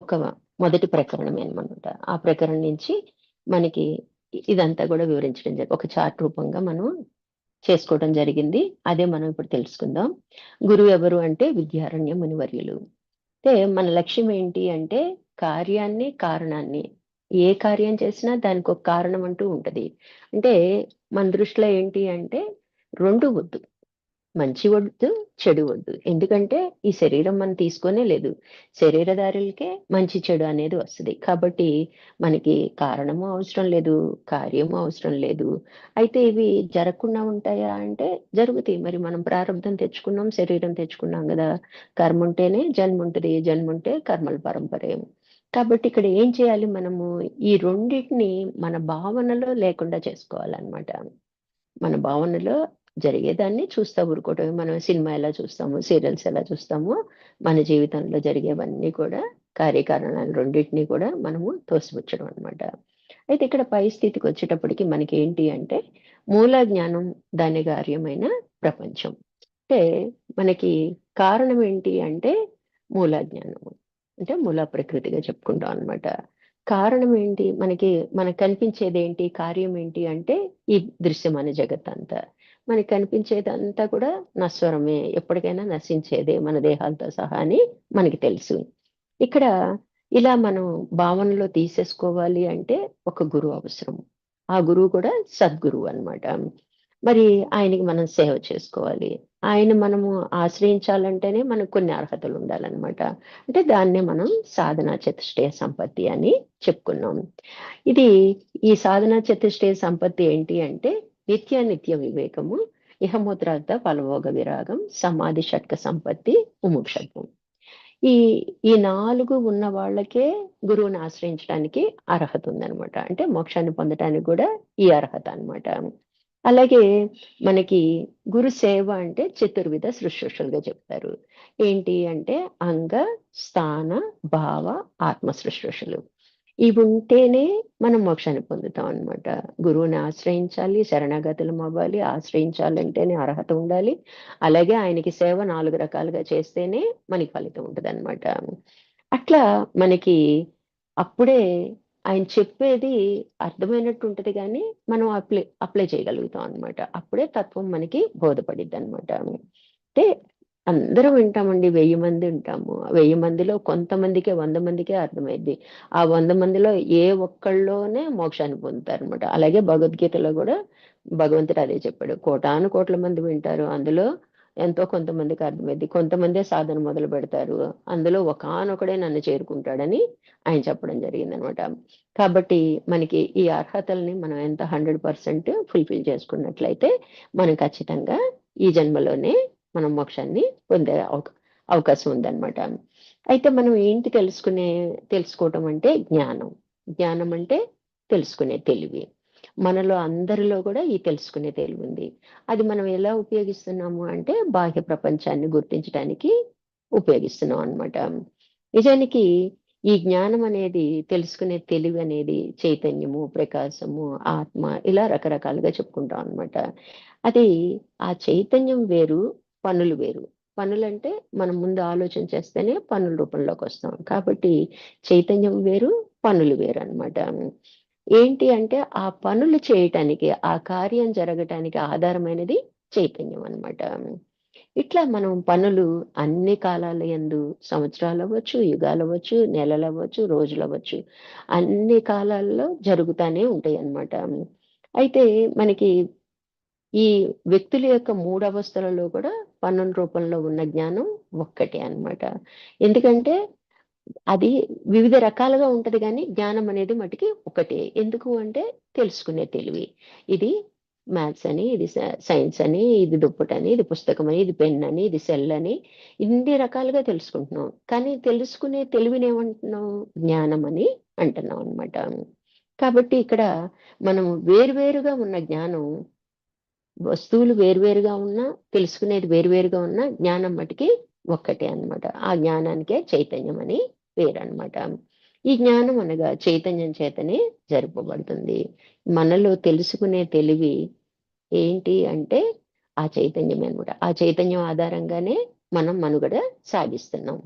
ఒక మొదటి ప్రకరణమే అనమాట. ఆ ప్రకరణం నుంచి మనకి ఇదంతా కూడా వివరించడం జరిగింది. ఒక చార్ట్ రూపంగా మనం చేసుకోవడం జరిగింది. అదే మనం ఇప్పుడు తెలుసుకుందాం. గురువు ఎవరు అంటే విద్యారణ్య మునివర్యులు. అంటే మన లక్ష్యం ఏంటి అంటే కార్యాన్ని, కారణాన్ని, ఏ కార్యం చేసినా దానికి ఒక కారణం అంటూ ఉంటది. అంటే మన దృష్టిలో ఏంటి అంటే 2 వద్దు. మంచి వద్దు, చెడు వద్దు. ఎందుకంటే ఈ శరీరం మనం తీసుకోనే లేదు. శరీరధారులకే మంచి చెడు అనేది వస్తది. కాబట్టి మనకి కారణము అవసరం లేదు, కార్యము అవసరం లేదు. అయితే ఇవి జరగకుండా ఉంటాయా అంటే జరుగుతాయి. మరి మనం ప్రారంధం తెచ్చుకున్నాం, శరీరం తెచ్చుకున్నాం గదా! కర్మ ఉంటేనే జన్మ ఉంటది. జన్మ ఉంటే కర్మల పరంపరే. కాబట్టి ఇక్కడ ఏం చేయాలి మనము? ఈ రెండిటిని మన భావనలో లేకుండా చేసుకోవాలన్నమాట. మన భావనలో జరిగేదాన్ని చూస్తా ఊరుకోవటమే. మనం సినిమా ఎలా చూస్తాము, సీరియల్స్ ఎలా చూస్తామో, మన జీవితంలో జరిగేవన్నీ కూడా కార్యకారణాలు రెండింటినీ కూడా మనము తోసిపుచ్చడం అనమాట. అయితే ఇక్కడ పై స్థితికి వచ్చేటప్పటికి మనకి ఏంటి అంటే మూల జ్ఞానం, దాని కార్యమైన ప్రపంచం. అంటే మనకి కారణం ఏంటి అంటే మూల జ్ఞానము. అంటే మూల ప్రకృతిగా చెప్పుకుంటాం అనమాట. కారణం ఏంటి? మనకు కనిపించేది ఏంటి? కార్యం ఏంటి అంటే ఈ దృశ్యమాన జగత్తంతా. మనకి కనిపించేదంతా కూడా నశ్వరమే. ఎప్పటికైనా నశించేదే మన దేహాలతో సహా అని మనకి తెలుసు. ఇక్కడ ఇలా మనం భావనలో తీసేసుకోవాలి అంటే ఒక గురువు అవసరం. ఆ గురువు కూడా సద్గురువు అన్నమాట. మరి ఆయనకి మనం సేవ చేసుకోవాలి. ఆయన మనము ఆశ్రయించాలంటేనే మనకు కొన్ని అర్హతలు ఉండాలన్నమాట. అంటే దాన్నే మనం సాధనా చతుష్టయ సంపత్తి అని చెప్పుకున్నాం. ఇది ఈ సాధనా చతుష్టయ సంపత్తి ఏంటి అంటే నిత్య వివేకము, ఇహముద్రార్థ ఫలభోగ విరాగం, సమాధి షట్క సంపత్తి, ముముక్షత్వం. ఈ ఈ 4 ఉన్న వాళ్ళకే గురువుని ఆశ్రయించడానికి అర్హత ఉందన్నమాట. అంటే మోక్షాన్ని పొందటానికి కూడా ఈ అర్హత అన్నమాట. అలాగే మనకి గురు సేవ అంటే చతుర్విధ శుశ్రూషలుగా చెప్తారు. ఏంటి అంటే అంగ, స్థాన, భావ, ఆత్మ శుశ్రూషలు. ఇవి ఉంటేనే మనం మోక్షాన్ని పొందుతాం అన్నమాట. గురువుని ఆశ్రయించాలి, శరణాగతులం అవ్వాలి, ఆశ్రయించాలంటేనే అర్హత ఉండాలి. అలాగే ఆయనకి సేవ 4 రకాలుగా చేస్తేనే మనకి ఫలితం ఉంటదన్నమాట. అట్లా మనకి అప్పుడే ఆయన చెప్పేది అర్థమైనట్టు ఉంటది గానీ, మనం అప్లై చేయగలుగుతాం అన్నమాట. అప్పుడే తత్వం మనకి బోధపడిద్దన్నమాట. అంటే అందరం వింటామండి. 1000 మంది వింటాము. 1000 మందిలో కొంతమందికే, 100 మందికే అర్థమైద్ది. ఆ 100 మందిలో ఏ ఒక్కళ్ళోనే మోక్షాన్ని పొందుతారనమాట. అలాగే భగవద్గీతలో గూడా భగవంతుడు అదే చెప్పాడు. కోటాను కోట్ల మంది వింటారు. అందులో ఎంతో కొంతమందికి అర్థమైద్ది. కొంతమందే సాధన మొదలు పెడతారు. అందులో ఒకానొకడే నన్ను చేరుకుంటాడని ఆయన చెప్పడం జరిగిందనమాట. కాబట్టి మనకి ఈ అర్హతల్ని మనం ఎంత 100% ఫుల్‌ఫిల్ చేసుకున్నట్లయితే, మనం ఖచ్చితంగా ఈ జన్మలోనే మనం మోక్షాన్ని పొందే అవకాశం ఉందన్నమాట. అయితే మనం ఏంటి తెలుసుకోవటం అంటే జ్ఞానం. జ్ఞానం అంటే తెలుసుకునే తెలివి. మనలో అందరిలో కూడా ఈ తెలుసుకునే తెలివి ఉంది. అది మనం ఎలా ఉపయోగిస్తున్నాము అంటే బాహ్య ప్రపంచాన్ని గుర్తించడానికి ఉపయోగిస్తున్నాం అన్నమాట. నిజానికి ఈ జ్ఞానం అనేది, తెలుసుకునే తెలివి అనేది చైతన్యము, ప్రకాశము, ఆత్మ ఇలా రకరకాలుగా చెప్పుకుంటాం అన్నమాట. అది ఆ చైతన్యం వేరు, పనులు వేరు. పనులంటే మనం ముందు ఆలోచన చేస్తేనే పనుల రూపంలోకి వస్తాం. కాబట్టి చైతన్యం వేరు, పనులు వేరు అన్నమాట. ఏంటి అంటే ఆ పనులు చేయటానికి, ఆ కార్యం జరగటానికి ఆధారమైనది చైతన్యం అన్నమాట. ఇట్లా మనం పనులు అన్ని కాలాల యందు, సంవత్సరాలవ్వచ్చు, యుగాలవ్వచ్చు, నెలలవ్వచ్చు, రోజులవ్వచ్చు, అన్ని కాలాల్లో జరుగుతానే ఉంటాయన్నమాట. అయితే మనకి ఈ వ్యక్తుల యొక్క 3 అవస్థలలో కూడా పనుల రూపంలో ఉన్న జ్ఞానం ఒక్కటే అన్నమాట. ఎందుకంటే అది వివిధ రకాలుగా ఉంటది గానీ, జ్ఞానం అనేది మటికి ఒకటే. ఎందుకు అంటే తెలుసుకునే తెలివి. ఇది మ్యాథ్స్ అని, ఇది సైన్స్ అని, ఇది దుప్పటని, ఇది పుస్తకమని, ఇది పెన్ అని, ఇది సెల్ అని ఇన్ని రకాలుగా తెలుసుకుంటున్నాం. కానీ తెలుసుకునే తెలివినేమంటున్నాం? జ్ఞానం అని అంటున్నాం అన్నమాట. కాబట్టి ఇక్కడ మనం వేరువేరుగా ఉన్న జ్ఞానం, వస్తువులు వేరువేరుగా ఉన్నా, తెలుసుకునేది వేరువేరుగా ఉన్నా, జ్ఞానం మటికి ఒక్కటే అన్నమాట. ఆ జ్ఞానానికే చైతన్యం అని పేరన్నమాట. ఈ జ్ఞానం అనగా చైతన్యం చేతనే జరుపబడుతుంది. మనలో తెలుసుకునే తెలివి ఏంటి అంటే ఆ చైతన్యమే అన్నమాట. ఆ చైతన్యం ఆధారంగానే మనం మనుగడ సాగిస్తున్నాం.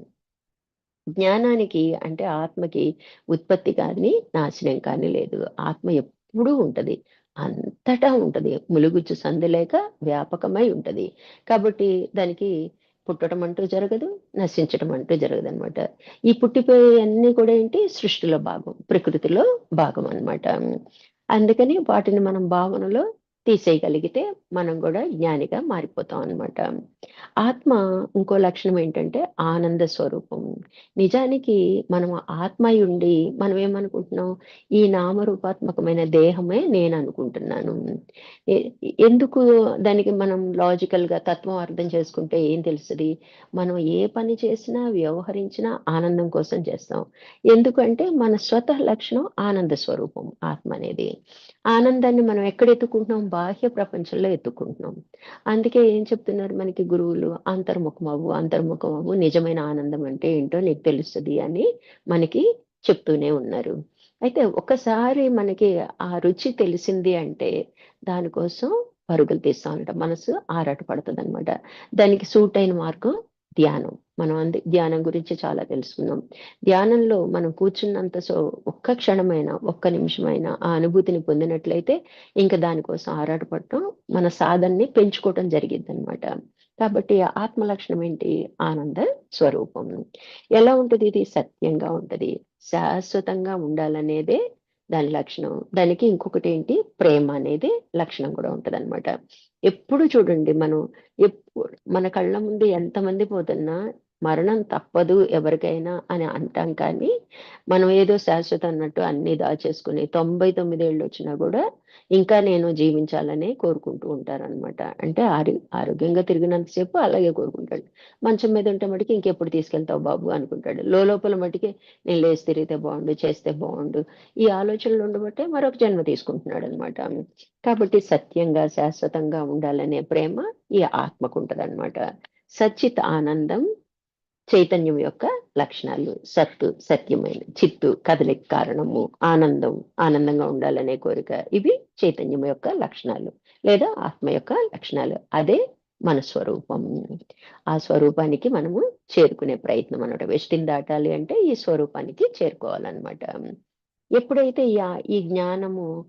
జ్ఞానానికి అంటే ఆత్మకి ఉత్పత్తి కానీ నాశనం కానీ లేదు. ఆత్మ ఎప్పుడూ ఉంటది. అంతటా ఉంటది. ములుగుచ్చు సందు లేక వ్యాపకమై ఉంటది. కాబట్టి దానికి పుట్టడం అంటూ జరగదు, నశించడం అంటూ జరగదనమాట. ఈ పుట్టిపోయేయన్నీ కూడా ఏంటి సృష్టిలో భాగం, ప్రకృతిలో భాగం అన్నమాట. అందుకని వాటిని మనం భావనలో తీసేయగలిగితే మనం కూడా జ్ఞానిగా మారిపోతాం అన్నమాట. ఆత్మ ఇంకో లక్షణం ఏంటంటే ఆనంద స్వరూపం. నిజానికి మనం ఆత్మ అయి ఉండి మనం ఏమనుకుంటున్నాం? ఈ నామరూపాత్మకమైన దేహమే నేను అనుకుంటున్నాను. ఎ- ఎందుకు దానికి మనం లాజికల్ గా తత్వం అర్థం చేసుకుంటే ఏం తెలుస్తుంది? మనం ఏ పని చేసినా వ్యవహరించినా ఆనందం కోసం చేస్తాం. ఎందుకంటే మన స్వతః లక్షణం ఆనంద స్వరూపం ఆత్మ అనేది. ఆనందాన్ని మనం ఎక్కడ ఎత్తుకుంటున్నాం? బాహ్య ప్రపంచంలో ఎత్తుకుంటున్నాం. అందుకే ఏం చెప్తున్నారు మనకి గురువులు? అంతర్ముఖం అవ్వు, నిజమైన ఆనందం అంటే ఏంటో నీకు తెలుస్తుంది అని మనకి చెప్తూనే ఉన్నారు. అయితే ఒకసారి మనకి ఆ రుచి తెలిసింది అంటే దానికోసం పరుగులు తీస్తా ఉంటాం. మనసు ఆరాట పడుతుంది అనమాట. దానికి సూట్ అయిన మార్గం ధ్యానం. మనం ధ్యానం గురించి చాలా తెలుసుకున్నాం. ధ్యానంలో మనం కూర్చున్నంత ఒక్క క్షణమైనా, ఒక్క నిమిషమైనా ఆ అనుభూతిని పొందినట్లయితే ఇంకా దానికోసం ఆరాటపడటం మన సాధనని పెంచుకోవటం జరిగిద్దనమాట. కాబట్టి ఆత్మ లక్షణం ఏంటి? ఆనంద స్వరూపం. ఎలా ఉంటది ఇది? సత్యంగా ఉంటది. శాశ్వతంగా ఉండాలనేదే దాని లక్షణం. దానికి ఇంకొకటి ఏంటి? ప్రేమ అనేది లక్షణం కూడా ఉంటదన్నమాట. ఎప్పుడు చూడండి మనం మన కళ్ళ ముందు ఎంతమంది పోతున్నా మరణం తప్పదు ఎవరికైనా అని అంటాం కానీ మనం ఏదో శాశ్వతం అన్నట్టు అన్ని దాచేసుకుని 99 ఏళ్ళు వచ్చినా కూడా ఇంకా నేను జీవించాలనే కోరుకుంటూ ఉంటారనమాట. అంటే ఆరోగ్యంగా తిరిగినంతసేపు అలాగే కోరుకుంటాడు. మంచం మీద ఉంటే మటుకి ఇంకెప్పుడు తీసుకెళ్తావు బాబు అనుకుంటాడు. లోపల మటుకి నేను లేచి తిరిగితే బాగుండు, చేస్తే బాగుండు, ఈ ఆలోచనలు ఉండబట్టే మరొక జన్మ తీసుకుంటున్నాడు అనమాట. కాబట్టి సత్యంగా శాశ్వతంగా ఉండాలనే ప్రేమ ఈ ఆత్మకు ఉంటదన్నమాట. సచ్చిత్ ఆనందం చైతన్యం యొక్క లక్షణాలు. సత్తు సత్యమైన, చిత్తు కదలిక కారణము, ఆనందం ఆనందంగా ఉండాలనే కోరిక, ఇవి చైతన్యం యొక్క లక్షణాలు లేదా ఆత్మ యొక్క లక్షణాలు. అదే మన స్వరూపం. ఆ స్వరూపానికి మనము చేరుకునే ప్రయత్నం అనమాట. వెష్టిని దాటాలి అంటే ఈ స్వరూపానికి చేరుకోవాలన్నమాట. ఎప్పుడైతే ఈ జ్ఞానము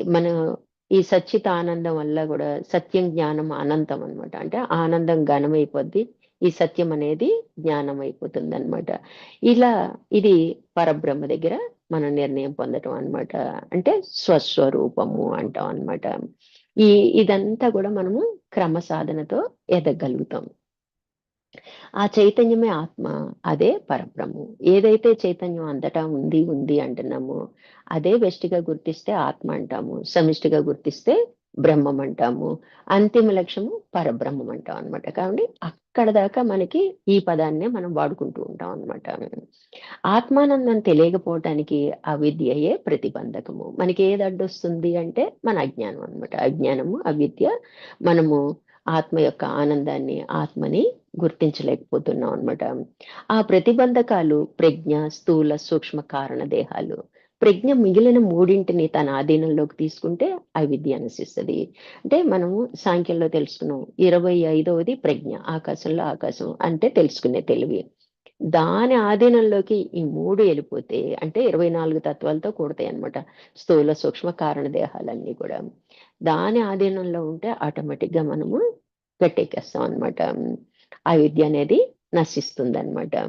మన ఈ సచ్చిత ఆనందం వల్ల కూడా సత్యం జ్ఞానం అనంతం అన్నమాట. అంటే ఆనందం ఘనమైపోద్ది, ఈ సత్యం అనేది జ్ఞానం అయిపోతుంది అనమాట. ఇలా ఇది పరబ్రహ్మ దగ్గర మనం నిర్ణయం పొందటం అన్నమాట. అంటే స్వస్వరూపము అంటాం అన్నమాట. ఈ ఇదంతా కూడా మనము క్రమ సాధనతో ఎదగలుగుతాం. ఆ చైతన్యమే ఆత్మ. అదే పరబ్రహ్మం. ఏదైతే చైతన్యం అంతటా ఉంది ఉంది అంటున్నామో అదే వెష్టిగా గుర్తిస్తే ఆత్మ అంటాము, సమిష్టిగా గుర్తిస్తే బ్రహ్మం అంటాము, అంతిమ లక్ష్యము పరబ్రహ్మం అంటాం అనమాట. కాబట్టి అక్కడ దాకా మనకి ఈ పదాన్నే మనం వాడుకుంటూ ఉంటాం అనమాట. ఆత్మానందం తెలియకపోవటానికి అవిద్యయే ప్రతిబంధకము. మనకి ఏది అడ్డొస్తుంది అంటే మన అజ్ఞానం అన్నమాట. అజ్ఞానము అవిద్య. మనము ఆత్మ యొక్క ఆనందాన్ని, ఆత్మని గుర్తించలేకపోతున్నాం అన్నమాట. ఆ ప్రతిబంధకాలు ప్రజ్ఞ, స్థూల, సూక్ష్మ కారణ దేహాలు. ప్రజ్ఞ మిగిలిన మూడింటిని తన ఆధీనంలోకి తీసుకుంటే అవిద్య నశిస్తుంది. అంటే మనము సాంఖ్యంలో తెలుసుకున్నాం 25వది ప్రజ్ఞ, ఆకాశంలో ఆకాశం అంటే తెలుసుకునే తెలివి. దాని ఆధీనంలోకి ఈ మూడు వెళ్ళిపోతే అంటే 24 తత్వాలతో కూడతాయి అన్నమాట. స్థూల సూక్ష్మ కారణ దేహాలన్నీ కూడా దాని ఆధీనంలో ఉంటే ఆటోమేటిక్ గా మనము గట్టెక్కేస్తాం అనమాట. ఆ విద్య అనేది నశిస్తుంది అనమాట.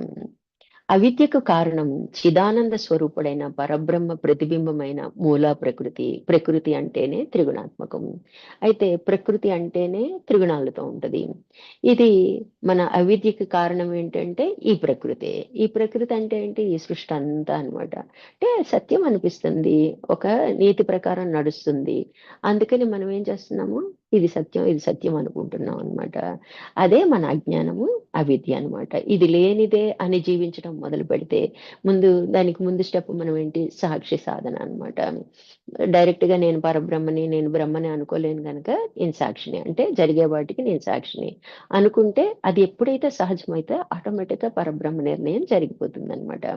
అవిద్యకు కారణం చిదానంద స్వరూపుడైన పరబ్రహ్మ ప్రతిబింబమైన మూల ప్రకృతి. ప్రకృతి అంటేనే త్రిగుణాత్మకం. అయితే ప్రకృతి అంటేనే త్రిగుణాలతో ఉంటది. ఇది మన అవిద్యకి కారణం ఏంటంటే ఈ ప్రకృతే. ఈ ప్రకృతి అంటే ఏంటి? ఈ సృష్టి అంతా అనమాట. అంటే సత్యం అనిపిస్తుంది, ఒక నీతి ప్రకారం నడుస్తుంది. అందుకని మనం ఏం చేస్తున్నాము? ఇది సత్యం, ఇది సత్యం అనుకుంటున్నాం అనమాట. అదే మన అజ్ఞానము, అవిద్య అనమాట. ఇది లేనిదే అని జీవించడం మొదలు పెడితే దానికి ముందు స్టెప్ మనం ఏంటి? సాక్షి సాధన అనమాట. డైరెక్ట్ గా నేను పరబ్రహ్మని, నేను బ్రహ్మని అనుకోలేను గనక నేను సాక్షిని. అంటే జరిగే వాటికి నేను సాక్షిని అనుకుంటే అది ఎప్పుడైతే సహజమైతే ఆటోమేటిక్ గా పరబ్రహ్మ నిర్ణయం జరిగిపోతుంది అనమాట.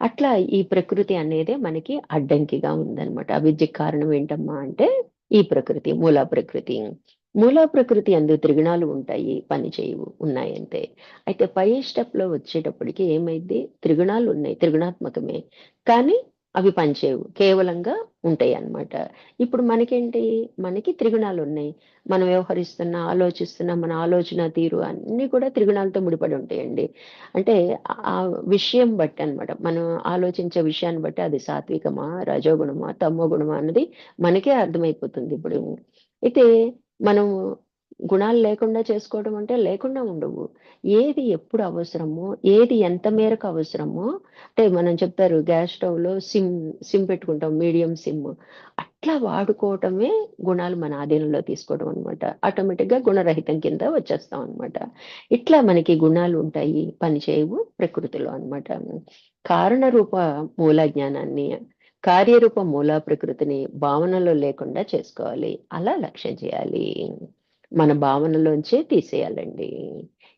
అట్లా ఈ ప్రకృతి అనేది మనకి అడ్డంకిగా ఉందన్నమాట. అవిద్యకి కారణం ఏంటమ్మా అంటే ఈ ప్రకృతి, మూల ప్రకృతి. మూల ప్రకృతి అందు త్రిగుణాలు ఉంటాయి, పని చేయవు, ఉన్నాయంతే. అయితే పై స్టెప్ లో వచ్చేటప్పటికి ఏమైంది, త్రిగుణాలు ఉన్నాయి, త్రిగుణాత్మకమే, కానీ అవి పనిచేయవు, కేవలంగా ఉంటాయి అన్నమాట. ఇప్పుడు మనకేంటి, మనకి త్రిగుణాలు ఉన్నాయి, మనం వ్యవహరిస్తున్న, ఆలోచిస్తున్న మన ఆలోచన తీరు అన్ని కూడా త్రిగుణాలతో ముడిపడి ఉంటాయండి. అంటే ఆ విషయం బట్టి అన్నమాట, మనం ఆలోచించే విషయాన్ని బట్టి అది సాత్వికమా, రజోగుణమా, తమో గుణమా అన్నది మనకే అర్థమైపోతుంది ఇప్పుడు. అయితే మనం గుణాలు లేకుండా చేసుకోవడం అంటే లేకుండా ఉండవు. ఏది ఎప్పుడు అవసరమో, ఏది ఎంత మేరకు అవసరమో, అంటే మనం చెప్తారు గ్యాస్ స్టవ్‌లో సిమ్ పెట్టుకుంటాం, మీడియం సిమ్. అట్లా వాడుకోవటమే గుణాలు మన ఆధీనంలో తీసుకోవడం అన్నమాట. ఆటోమేటిక్‌గా గుణరహితం కింద వచ్చేస్తాం అన్నమాట. ఇట్లా మనకి గుణాలు ఉంటాయి, పని చేయవు ప్రకృతిలో అన్నమాట. కారణ రూప మూల జ్ఞానాన్ని, కార్యరూప మూల ప్రకృతిని భావనలో లేకుండా చేసుకోవాలి. అలా లక్ష్యం చేయాలి. మన భావనలోంచే తీసేయాలండి.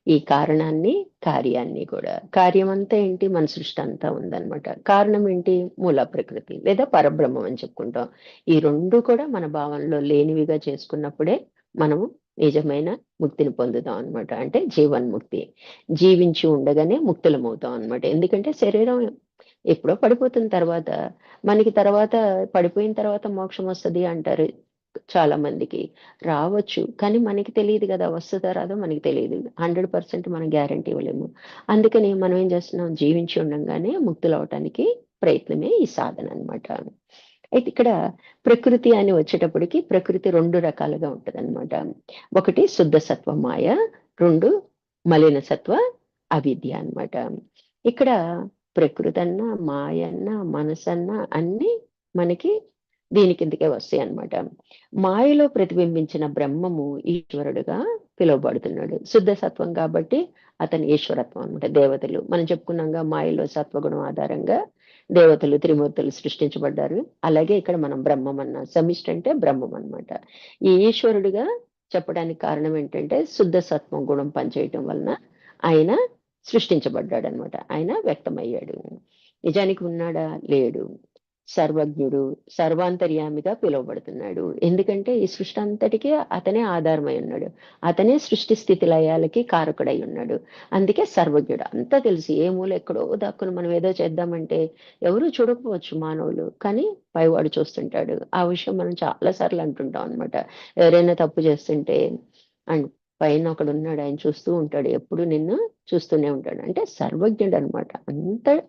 ఈ కారణాన్ని, కార్యాన్ని కూడా. కార్యం అంతా ఏంటి, మన సృష్టి అంతా ఉందన్నమాట. కారణం ఏంటి, మూల ప్రకృతి లేదా పరబ్రహ్మం అని చెప్పుకుంటాం. ఈ 2 కూడా మన భావనలో లేనివిగా చేసుకున్నప్పుడే మనము నిజమైన ముక్తిని పొందుతాం అన్నమాట. అంటే జీవన్ముక్తి. జీవించి ఉండగానే ముక్తులమవుతాం అన్నమాట. ఎందుకంటే శరీరం ఎప్పుడో పడిపోతున్న తర్వాత, మనకి తర్వాత పడిపోయిన తర్వాత మోక్షం వస్తది అంటారు చాలా మందికి. రావచ్చు. కానీ మనకి తెలీదు గదా! వస్తదో రాదో మనకి తెలీదు. 100% మనం గ్యారంటీ ఇవ్వలేము. అందుకని మనం ఏం చేస్తున్నాం, జీవించి ఉండంగానే ముక్తులవ్వటానికి ప్రయత్నమే ఈ సాధన అన్నమాట. అయితే ఇక్కడ ప్రకృతి అని వచ్చేటప్పటికి ప్రకృతి 2 రకాలుగా ఉంటదన్నమాట. ఒకటి శుద్ధ సత్వ మాయ, 2 మలిన సత్వ అవిద్య అన్నమాట. ఇక్కడ ప్రకృతన్నా, మాయన్నా, మనసన్నా అన్నీ మనకి దీని కిందకే వస్తాయన్నమాట. మాయలో ప్రతిబింబించిన బ్రహ్మము ఈశ్వరుడుగా పిలువబడుతున్నాడు. శుద్ధ సత్వం కాబట్టి అతని ఈశ్వరత్వం అన్నమాట. దేవతలు మనం చెప్పుకున్నాంగా, మాయలో సత్వగుణం ఆధారంగా దేవతలు, త్రిమూర్తులు సృష్టించబడ్డారు. అలాగే ఇక్కడ మనం బ్రహ్మం అన్నాం. సమిష్టి అంటే బ్రహ్మం అన్నమాట. ఈ ఈశ్వరుడుగా చెప్పడానికి కారణం ఏంటంటే శుద్ధ సత్వం గుణం పనిచేయటం వలన ఆయన సృష్టించబడ్డాడన్నమాట. ఆయన వ్యక్తమయ్యాడు. నిజానికి ఉన్నాడా? లేడు. సర్వజ్ఞుడు, సర్వాంతర్యామిగా పిలువబడుతున్నాడు. ఎందుకంటే ఈ సృష్టి అంతటికి అతనే ఆధారమై ఉన్నాడు. అతనే సృష్టి స్థితి లయాలకి కారకుడై ఉన్నాడు. అందుకే సర్వజ్ఞుడు. అంతా తెలిసి ఏ మూల ఎక్కడో దాక్కుని మనం ఏదో చేద్దామంటే ఎవరు చూడకపోవచ్చు మానవులు. కానీ పైవాడు చూస్తుంటాడు. ఆ విషయం మనం చాలా సార్లు అంటుంటాం అన్నమాట. ఎవరైనా తప్పు చేస్తుంటే అండ్ పైన ఒకడున్నాడు, ఆయన చూస్తూ ఉంటాడు. ఎప్పుడు నిన్ను చూస్తూనే ఉంటాడు. అంటే సర్వజ్ఞుడనమాట.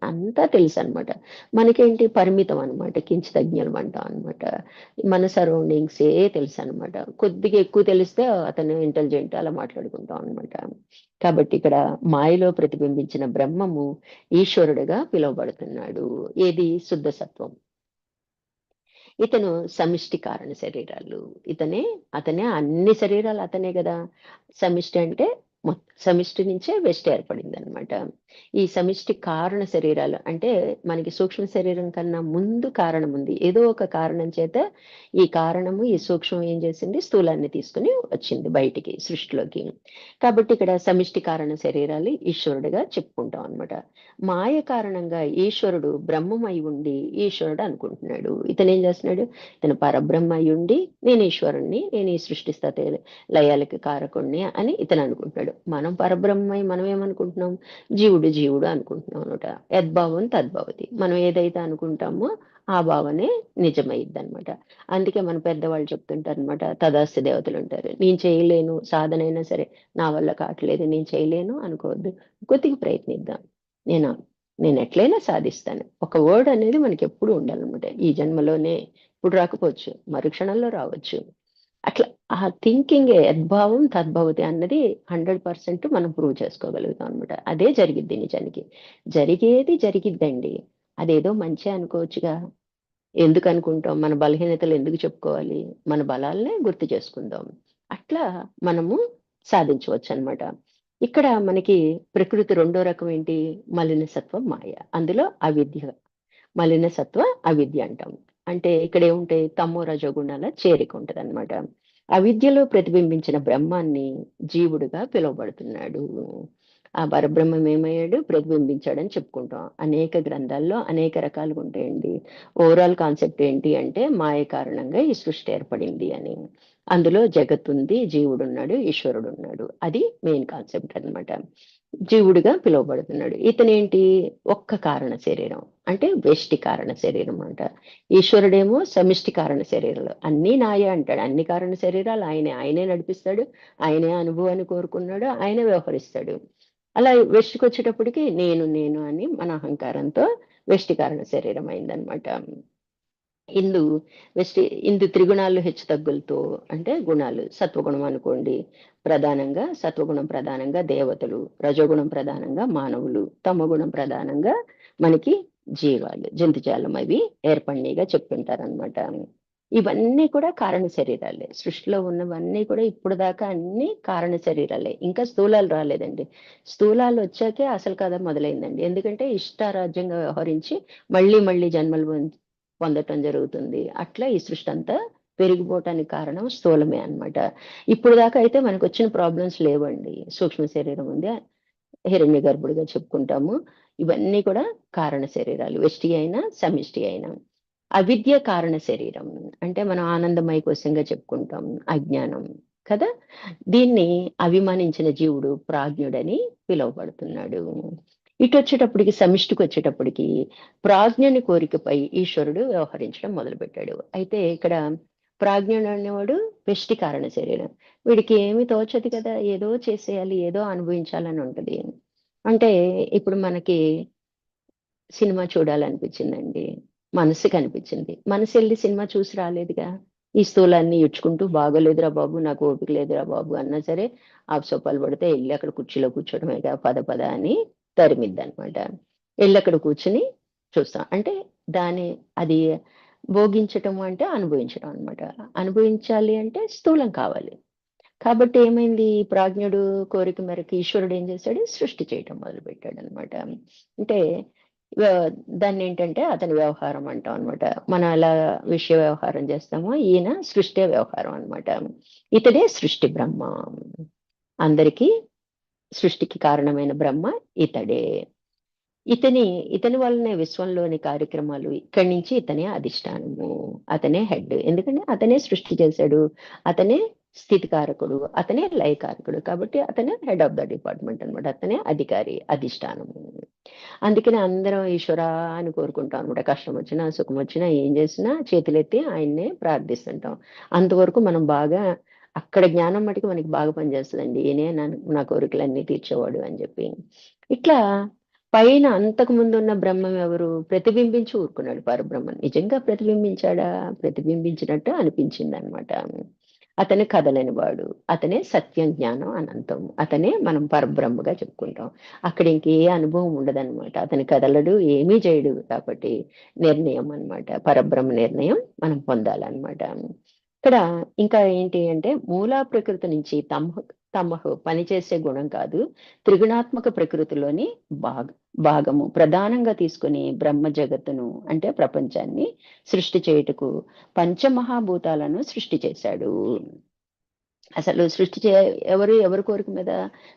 అంతా తెలుసనమాట. మనకేంటి పరిమితం అనమాట. కించితజ్ఞులం అంటాం అనమాట. మన సరౌండింగ్సే తెలుసనమాట. కొద్దిగా ఎక్కువ తెలిస్తే అతను ఇంటెలిజెంట్ అలా మాట్లాడుకుంటాం అనమాట. కాబట్టి ఇక్కడ మాయలో ప్రతిబింబించిన బ్రహ్మము ఈశ్వరుడుగా పిలువబడుతున్నాడు. ఏది శుద్ధ సత్వం. ఇతను సమిష్టి కారణ శరీరాలు. అతనే అన్ని శరీరాలు అతనే గదా! సమిష్టి అంటే సమిష్టి నుంచే వెస్ట్ ఏర్పడిందనమాట. ఈ సమిష్టి కారణ శరీరాలు అంటే మనకి సూక్ష్మ శరీరం కన్నా ముందు కారణం ఉంది. ఏదో ఒక కారణం చేత ఈ కారణము, ఈ సూక్ష్మం ఏం చేసింది, స్థూలాన్ని తీసుకొని వచ్చింది బయటికి సృష్టిలోకి. కాబట్టి ఇక్కడ సమిష్టి కారణ శరీరాలు ఈశ్వరుడుగా చెప్పుకుంటాం అనమాట. మాయ కారణంగా ఈశ్వరుడు బ్రహ్మమై ఉండి ఈశ్వరుడు అనుకుంటున్నాడు. ఇతనేం చేస్తున్నాడు, ఇతను పరబ్రహ్మ అయ్యుండి నేను ఈశ్వరుణ్ణి, నేను ఈ సృష్టి స్థితి లయాలకి కారకుణ్ణి అని ఇతను అనుకుంటున్నాడు. మనం పరబ్రహ్మై మనం ఏమనుకుంటున్నాం, జీవుడు జీవుడు అనుకుంటున్నాం అనమాట. యద్భావం తద్భవతి. మనం ఏదైతే అనుకుంటామో ఆ భావనే నిజమైద్ది అనమాట. అందుకే మన పెద్దవాళ్ళు చెప్తుంటారు అనమాట, తదాస్తి దేవతలు ఉంటారు. నేను చేయలేను, సాధన అయినా సరే నా వల్ల కావట్లేదు, నేను చేయలేను అనుకోవద్దు. కొద్దిగా ప్రయత్నిద్దాం. నేను నేను ఎట్లయినా సాధిస్తాను. ఒక వర్డ్ అనేది మనకి ఎప్పుడు ఉండాలన్నమాట. ఈ జన్మలోనే ఇప్పుడు రాకపోవచ్చు, మరుక్షణంలో రావచ్చు. అట్లా ఆ థింకింగే యద్భావం తద్భవతి అన్నది 100% మనం ప్రూవ్ చేసుకోగలుగుతాం అనమాట. అదే జరిగిద్ది నిజానికి. జరిగేది జరిగిద్దండి. అదేదో మంచే అనుకోవచ్చుగా. ఎందుకనుకుంటాం? మన బలహీనతలు ఎందుకు చెప్పుకోవాలి? మన బలాలనే గుర్తు చేసుకుందాం. అట్లా మనము సాధించవచ్చనమాట. ఇక్కడ మనకి ప్రకృతి రెండో రకం ఏంటి? మలిన సత్వం మాయ. అందులో అవిద్య. మలిన సత్వ అవిద్య అంటాం. అంటే ఇక్కడేముంటాయి? తమో రజోగుణాల చేరిక ఉంటదనమాట. అవిద్యలో ప్రతిబింబించిన బ్రహ్మాన్ని జీవుడుగా పిలువబడుతున్నాడు. ఆ పరబ్రహ్మం ఏమయ్యాడు, ప్రతిబింబించాడని చెప్పుకుంటాం. అనేక గ్రంథాల్లో అనేక రకాలుగా ఉంటాయండి. ఓవరాల్ కాన్సెప్ట్ ఏంటి అంటే మాయ కారణంగా ఈ సృష్టి ఏర్పడింది అని. అందులో జగత్తుంది, జీవుడు ఉన్నాడు, ఈశ్వరుడు ఉన్నాడు. అది మెయిన్ కాన్సెప్ట్ అన్నమాట. జీవుడిగా పిలువబడుతున్నాడు. ఇతనేంటి, ఒక్క కారణ శరీరం అంటే వెష్టి కారణ శరీరం అంట. ఈశ్వరుడేమో సమిష్టి కారణ శరీరాలు, అన్నీ నాయే అంటాడు. అన్ని కారణ శరీరాలు ఆయనే, ఆయనే నడిపిస్తాడు, ఆయనే అనుభవాన్ని కోరుకున్నాడు, ఆయనే వ్యవహరిస్తాడు. అలా వెష్టికి వచ్చేటప్పటికి నేను నేను అని మన అహంకారంతో వెష్టి కారణ శరీరం అయిందనమాట. ఇందు ఇందు త్రిగుణాలు హెచ్చు తగ్గులతో, అంటే గుణాలు సత్వగుణం అనుకోండి, ప్రధానంగా సత్వగుణం ప్రధానంగా దేవతలు, రజోగుణం ప్రధానంగా మానవులు, తమగుణం ప్రధానంగా మనకి జీవాలు, జంతుజాలం అవి ఏర్పడినగా చెప్తుంటారనమాట. ఇవన్నీ కూడా కారణ శరీరాలే. సృష్టిలో ఉన్నవన్నీ కూడా ఇప్పుడు దాకా అన్ని కారణ శరీరాలే. ఇంకా స్థూలాలు రాలేదండి. స్థూలాలు వచ్చాకే అసలు కథ మొదలైందండి. ఎందుకంటే ఇష్టారాజ్యంగా వ్యవహరించి మళ్ళీ మళ్ళీ జన్మలు పొందటం జరుగుతుంది. అట్లా ఈ సృష్టి అంతా పెరిగిపోవటానికి కారణం స్థూలమే అన్నమాట. ఇప్పుడు దాకా అయితే మనకు వచ్చిన ప్రాబ్లమ్స్ లేవండి. సూక్ష్మ శరీరం ఉంది, హిరణ్య గర్భుడిగా చెప్పుకుంటాము. ఇవన్నీ కూడా కారణ శరీరాలు, వెష్టి అయినా సమిష్టి అయినా. అవిద్య కారణ శరీరం అంటే మనం ఆనందమయ కోశంగా చెప్పుకుంటాం, అజ్ఞానం కదా. దీన్ని అభిమానించిన జీవుడు ప్రాజ్ఞుడని పిలువబడుతున్నాడు. ఇటు వచ్చేటప్పటికి సమిష్టికి వచ్చేటప్పటికి ప్రాజ్ఞని కోరికపై ఈశ్వరుడు వ్యవహరించడం మొదలుపెట్టాడు. అయితే ఇక్కడ ప్రాజ్ఞుడు అనేవాడు వెష్టి కారణ శరీరం. వీడికి ఏమి తోచదు కదా, ఏదో చేసేయాలి, ఏదో అనుభవించాలని ఉంటది. అంటే ఇప్పుడు మనకి సినిమా చూడాలనిపించిందండి, మనసు కనిపించింది, మనసు వెళ్ళి సినిమా చూసి రాలేదుగా. ఈ స్థూలాన్ని ఇడ్చుకుంటూ బాగోలేదురా బాబు, నాకు ఓపిక లేదురా బాబు అన్నా సరే ఆప్సోపాలు పడితే వెళ్ళి అక్కడ కుర్చీలో కూర్చోవడమేగా, పద పద అని తరిమిద్ది అనమాట. వెళ్ళి అక్కడ కూర్చుని చూస్తాం. అంటే దాని అది భోగించటం అంటే అనుభవించడం అనమాట. అనుభవించాలి అంటే స్థూలం కావాలి. కాబట్టి ఏమైంది, ప్రాజ్ఞుడు కోరిక మేరకు ఈశ్వరుడు ఏం చేశాడు, సృష్టి చేయటం మొదలు పెట్టాడు అనమాట. అంటే దాన్ని ఏంటంటే అతని వ్యవహారం అంటాం అనమాట. మనం ఎలా విషయ వ్యవహారం చేస్తామో ఈయన సృష్టి వ్యవహారం అనమాట. ఇతడే సృష్టి బ్రహ్మ. అందరికీ సృష్టికి కారణమైన బ్రహ్మ ఇతడే. ఇతని వల్లనే విశ్వంలోని కార్యక్రమాలు, ఇక్కడి నుంచి ఇతనే అధిష్టానము, అతనే హెడ్. ఎందుకంటే అతనే సృష్టి చేశాడు, అతనే స్థితికారకుడు, అతనే లయకారకుడు. కాబట్టి అతనే హెడ్ ఆఫ్ ద డిపార్ట్మెంట్ అనమాట. అతనే అధికారి, అధిష్టానము. అందుకని అందరం ఈశ్వరా అని కోరుకుంటాం అనమాట. కష్టం వచ్చినా సుఖం వచ్చినా ఏం చేసినా చేతులెత్తి ఆయన్నే ప్రార్థిస్తుంటాం. అంతవరకు మనం బాగా అక్కడ జ్ఞానం మటుకు మనకి బాగా పనిచేస్తుందండి. ఈయనే నా కోరికలన్నీ తీర్చేవాడు అని చెప్పి. ఇట్లా పైన అంతకు ముందు ఉన్న బ్రహ్మం ఎవరు, ప్రతిబింబించి ఊరుకున్నాడు పరబ్రహ్మం. నిజంగా ప్రతిబింబించాడా, ప్రతిబింబించినట్టు అనిపించింది అనమాట. అతనే కదలని వాడు, అతనే సత్యం, జ్ఞానం, అనంతం, అతనే మనం పరబ్రహ్మగా చెప్పుకుంటాం. అక్కడ ఇంకే అనుభవం ఉండదన్నమాట. అతని కదలడు, ఏమీ చేయడు. కాబట్టి నిర్ణయం అన్నమాట, పరబ్రహ్మ నిర్ణయం మనం పొందాలన్నమాట. ఇక్కడ ఇంకా ఏంటి అంటే మూలా ప్రకృతి నుంచి తమహు పనిచేసే గుణం కాదు, త్రిగుణాత్మక ప్రకృతిలోని భాగము ప్రధానంగా తీసుకుని బ్రహ్మ జగత్తును అంటే ప్రపంచాన్ని సృష్టి చేయుటకు పంచమహాభూతాలను సృష్టి చేశాడు. అసలు సృష్టి ఎవరి కోరిక మీద,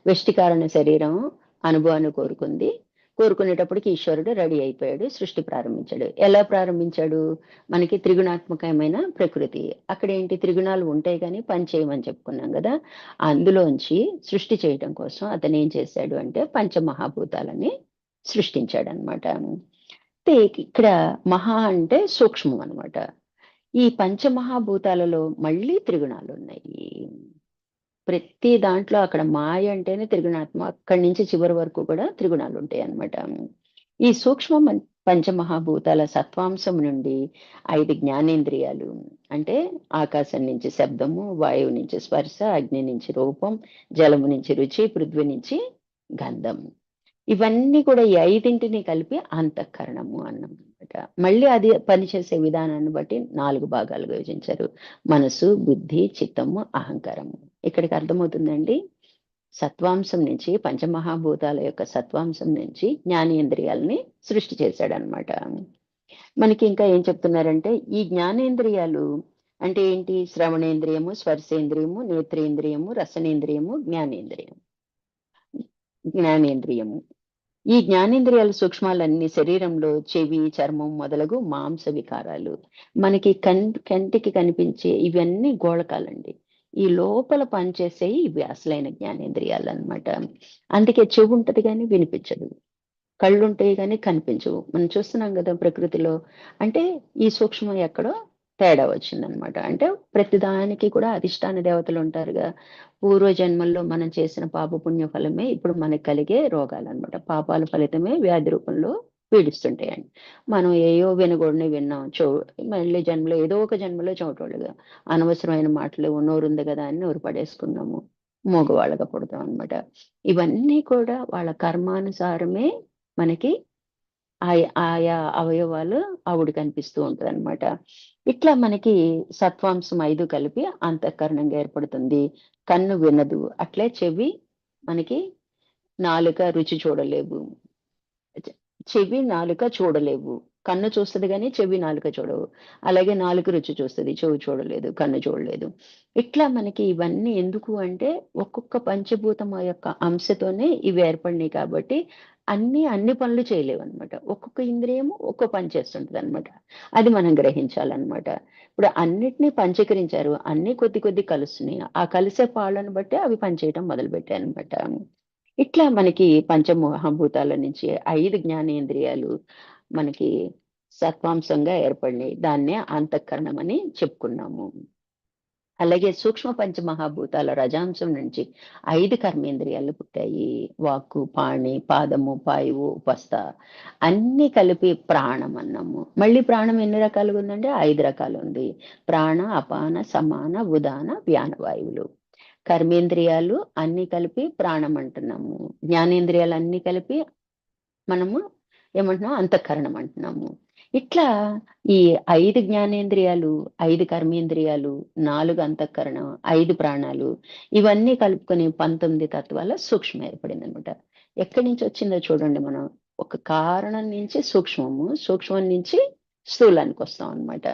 వెష్టి కారణ శరీరం అనుభవాన్ని కోరుకుంది. కోరుకునేటప్పటికి ఈశ్వరుడు రెడీ అయిపోయాడు, సృష్టి ప్రారంభించాడు. ఎలా ప్రారంభించాడు, మనకి త్రిగుణాత్మకమైన ప్రకృతి, అక్కడ ఏంటి త్రిగుణాలు ఉంటాయి కానీ పని చేయమని చెప్పుకున్నాం కదా. అందులోంచి సృష్టి చేయటం కోసం అతను ఏం చేశాడు అంటే పంచమహాభూతాలని సృష్టించాడు అనమాట. ఇక్కడ మహా అంటే సూక్ష్మం అనమాట. ఈ పంచమహాభూతాలలో మళ్ళీ త్రిగుణాలు ఉన్నాయి. ప్రతి దాంట్లో అక్కడ మాయ అంటేనే త్రిగుణాత్మ, అక్కడి నుంచి చివరి వరకు కూడా త్రిగుణాలు ఉంటాయి అన్నమాట. ఈ సూక్ష్మ పంచమహాభూతాల సత్వాంశం నుండి 5 జ్ఞానేంద్రియాలు, అంటే ఆకాశం నుంచి శబ్దము, వాయువు నుంచి స్పర్శ, అగ్ని నుంచి రూపం, జలము నుంచి రుచి, పృథ్వీ నుంచి గంధం, ఇవన్నీ కూడా ఈ 5ంటిని కలిపి అంతఃకరణము అన్నాం అనమాట. మళ్ళీ అది పనిచేసే విధానాన్ని బట్టి 4 భాగాలుగా విభజించారు. మనసు, బుద్ధి, చిత్తము, అహంకారము. ఇక్కడికి అర్థమవుతుందండి. సత్వాంశం నుంచి, పంచమహాభూతాల యొక్క సత్వాంశం నుంచి జ్ఞానేంద్రియాలని సృష్టి చేశాడనమాట. మనకి ఇంకా ఏం చెప్తున్నారంటే ఈ జ్ఞానేంద్రియాలు అంటే ఏంటి, శ్రవణేంద్రియము, స్పర్శేంద్రియము, నేత్రేంద్రియము, రసనేంద్రియము, జ్ఞానేంద్రియం. జ్ఞానేంద్రియము. ఈ జ్ఞానేంద్రియాల సూక్ష్మాలన్నీ శరీరంలో చెవి, చర్మం మొదలగు మాంస వికారాలు. మనకి కంటికి కనిపించే ఇవన్నీ గోళకాలండి. ఈ లోపల పనిచేసేవి ఇవి అసలైన జ్ఞానేంద్రియాలు అన్నమాట. అందుకే చెవి ఉంటది కానీ వినిపించదు, కళ్ళుంటాయి గానీ కనిపించవు. మనం చూస్తున్నాం గదా ప్రకృతిలో. అంటే ఈ సూక్ష్మం ఎక్కడో తేడా వచ్చిందనమాట. అంటే ప్రతిదానికి కూడా అధిష్టాన దేవతలుంటారుగా. పూర్వ జన్మల్లో మనం చేసిన పాపపుణ్య ఫలమే ఇప్పుడు మనకు కలిగే రోగాలనమాట. పాపాల ఫలితమే వ్యాధి రూపంలో పీడిస్తుంటాయండి. మనం ఏయో వినకూడనివి విన్నాం. మళ్ళీ జన్మలో ఏదో ఒక జన్మలో చెవిటోళ్ళుగా అనవసరమైన మాటలు నోరుంది గదా అని నోరు పడేసుకున్నాము. మూగవాళ్ళగా పుడతాం అనమాట. ఇవన్నీ కూడా వాళ్ళ కర్మానుసారమే మనకి ఆయా అవయవాలు ఆవిడ కనిపిస్తూ ఉంటదనమాట. ఇట్లా మనకి సత్వాంశం 5 కలిపి అంతఃకరణంగా ఏర్పడుతుంది. కన్ను వినదు. అట్లే చెవి మనకి నాలుక రుచి చూడలేవు. చె చెవి, నాలుక చూడలేవు. కన్ను చూస్తది గానీ చెవి, నాలుక చూడవు. అలాగే నాలుక రుచి చూస్తది. చెవి చూడలేదు. కన్ను చూడలేదు. ఇట్లా మనకి ఇవన్నీ ఎందుకు అంటే ఒక్కొక్క పంచభూతం యొక్క అంశతోనే ఇవి ఏర్పడినాయి కాబట్టి అన్ని పనులు చేయలేవన్నమాట. ఒక్కొక్క ఇంద్రియము ఒక్కో పని చేస్తుంటదన్నమాట. అది మనం గ్రహించాలన్నమాట. ఇప్పుడు అన్నిటిని పంచీకరించారు. అన్నీ కొద్ది కొద్ది కలుస్తున్నాయి. ఆ కలిసే పాళ్ళను బట్టి అవి పనిచేయటం మొదలుపెట్టాయన్నమాట. ఇట్లా మనకి పంచమహాభూతాల నుంచి 5 జ్ఞానేంద్రియాలు మనకి సత్వాంశంగా ఏర్పడినాయి. దాన్నే అంతఃకరణం అని చెప్పుకున్నాము. అలాగే సూక్ష్మ పంచమహాభూతాల రజాంశం నుంచి 5 కర్మేంద్రియాలు పుట్టాయి. వాక్కు, పాణి, పాదము, పాయువు, ఉపస్థ అన్నీ కలిపి ప్రాణం అన్నాము. మళ్ళీ ప్రాణం ఎన్ని రకాలుగా ఉందంటే 5 రకాలు ఉంది. ప్రాణ, అపాన, సమాన, ఉదాన, వ్యాన వాయువులు. కర్మేంద్రియాలు అన్ని కలిపి ప్రాణం అంటున్నాము. జ్ఞానేంద్రియాలు అన్ని కలిపి మనము ఏమంటున్నాం అంతఃకరణం అంటున్నాము. ఇట్లా ఈ 5 జ్ఞానేంద్రియాలు, 5 కర్మేంద్రియాలు, 4 అంతఃకరణం, 5 ప్రాణాలు ఇవన్నీ కలుపుకొని 19 తత్వాల సూక్ష్మం ఏర్పడిందనమాట. ఎక్కడి నుంచి వచ్చిందో చూడండి మనం. ఒక కారణం నుంచి సూక్ష్మము, సూక్ష్మం నుంచి స్థూలానికి వస్తాం అన్నమాట.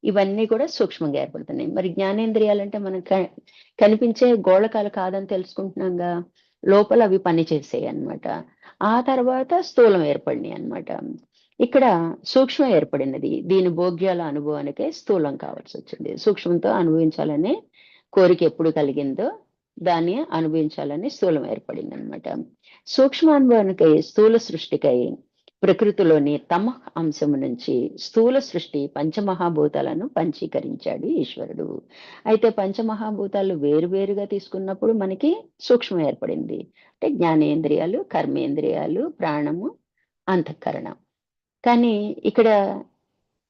ఇవన్నీ కూడా సూక్ష్మంగా ఏర్పడుతున్నాయి. మరి జ్ఞానేంద్రియాలంటే మనం కనిపించే గోళకాలు కాదని తెలుసుకుంటున్నాంగా. లోపల అవి పనిచేసేయి అన్నమాట. ఆ తర్వాత స్థూలం ఏర్పడినాయి అన్నమాట. ఇక్కడ సూక్ష్మం ఏర్పడినది. దీని భోగ్యాల అనుభవానికే స్థూలం కావాల్సి వచ్చింది. సూక్ష్మంతో అనుభవించాలనే కోరిక ఎప్పుడు కలిగిందో దాన్ని అనుభవించాలని స్థూలం ఏర్పడింది అనమాట. సూక్ష్మానుభవానికై స్థూల సృష్టికై ప్రకృతిలోని తమ అంశము నుంచి స్థూల సృష్టి పంచమహాభూతాలను పంచీకరించాడు ఈశ్వరుడు. అయితే పంచమహాభూతాలు వేరువేరుగా తీసుకున్నప్పుడు మనకి సూక్ష్మం ఏర్పడింది. అంటే జ్ఞానేంద్రియాలు, కర్మేంద్రియాలు, ప్రాణము, అంతఃకరణం. కానీ ఇక్కడ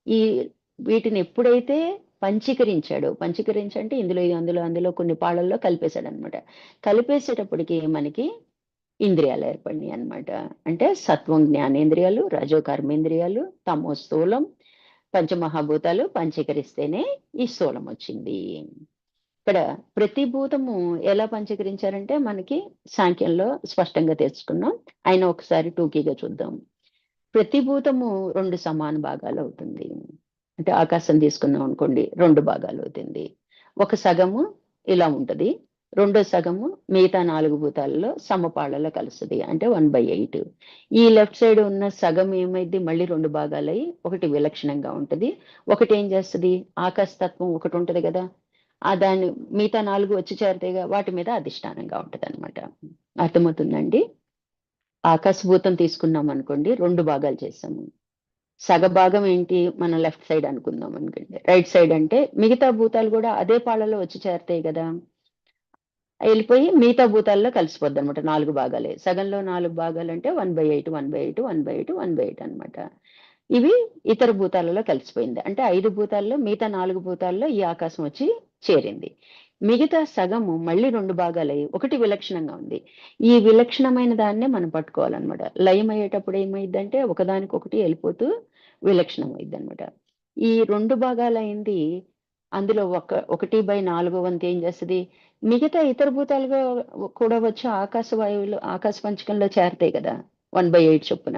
ఈ వీటిని ఎప్పుడైతే పంచీకరించంటే ఇందులో అందులో అందులో కొన్ని పాళ్ళల్లో కలిపేశాడనమాట. కలిపేసేటప్పటికి మనకి ఇంద్రియాలు ఏర్పడినాయి అన్నమాట. అంటే సత్వం జ్ఞానేంద్రియాలు, రజో కర్మేంద్రియాలు, తమో స్థూలం, పంచమహాభూతాలు పంచీకరిస్తేనే ఈ స్థూలం వచ్చింది. ఇక్కడ ప్రతి భూతము ఎలా పంచీకరించారంటే మనకి సాంఖ్యంలో స్పష్టంగా తెలుసుకున్నాం. అయినా ఒకసారి టూకీగా చూద్దాం. ప్రతి భూతము 2 సమాన భాగాలు అవుతుంది. అంటే ఆకాశం తీసుకున్నాం అనుకోండి, 2 భాగాలు అవుతుంది. ఒక సగము ఇలా ఉంటది. రెండో సగము మిగతా 4 భూతాలలో సమపాళ్లలో కలుస్తది. అంటే 1/8. ఈ లెఫ్ట్ సైడ్ ఉన్న సగం ఏమైద్ది మళ్ళీ 2 భాగాలై ఒకటి విలక్షణంగా ఉంటది. ఒకటి ఏం చేస్తది, ఆకాశతత్వం ఒకటి ఉంటది కదా. దాన్ని మిగతా 4 వచ్చి చేరతాయిగా, వాటి మీద అధిష్టానంగా ఉంటదన్నమాట. అర్థమవుతుందండి? ఆకాశభూతం తీసుకున్నాం అనుకోండి, 2 భాగాలు చేసాము. సగభాగం ఏంటి, మనం లెఫ్ట్ సైడ్ అనుకుందాం అనుకోండి. రైట్ సైడ్ అంటే మిగతా భూతాలు కూడా అదే పాళ్ళలో వచ్చి చేరతాయి కదా. వెళ్ళిపోయి మిగతా భూతాల్లో కలిసిపోద్ది అనమాట. 4 భాగాలే. సగంలో 4 భాగాలు అంటే 1/8, 1/8, 1/8, 1/8 అనమాట. ఇవి ఇతర భూతాలలో కలిసిపోయింది. అంటే 5 భూతాల్లో మిగతా 4 భూతాల్లో ఈ ఆకాశం వచ్చి చేరింది. మిగతా సగము మళ్ళీ 2 భాగాలై ఒకటి విలక్షణంగా ఉంది. ఈ విలక్షణమైన దాన్నే మనం పట్టుకోవాలన్నమాట. లయం అయ్యేటప్పుడు ఏమైందంటే ఒకదానికొకటి వెళ్ళిపోతూ విలక్షణం అయిందనమాట. ఈ 2 భాగాలైంది అందులో 1/4 వంతు ఏం చేస్తది, మిగతా ఇతర భూతాలుగా కూడా వచ్చి ఆకాశ వాయువులు ఆకాశ పంచకంలో చేరతాయి కదా, 1/8 చొప్పున.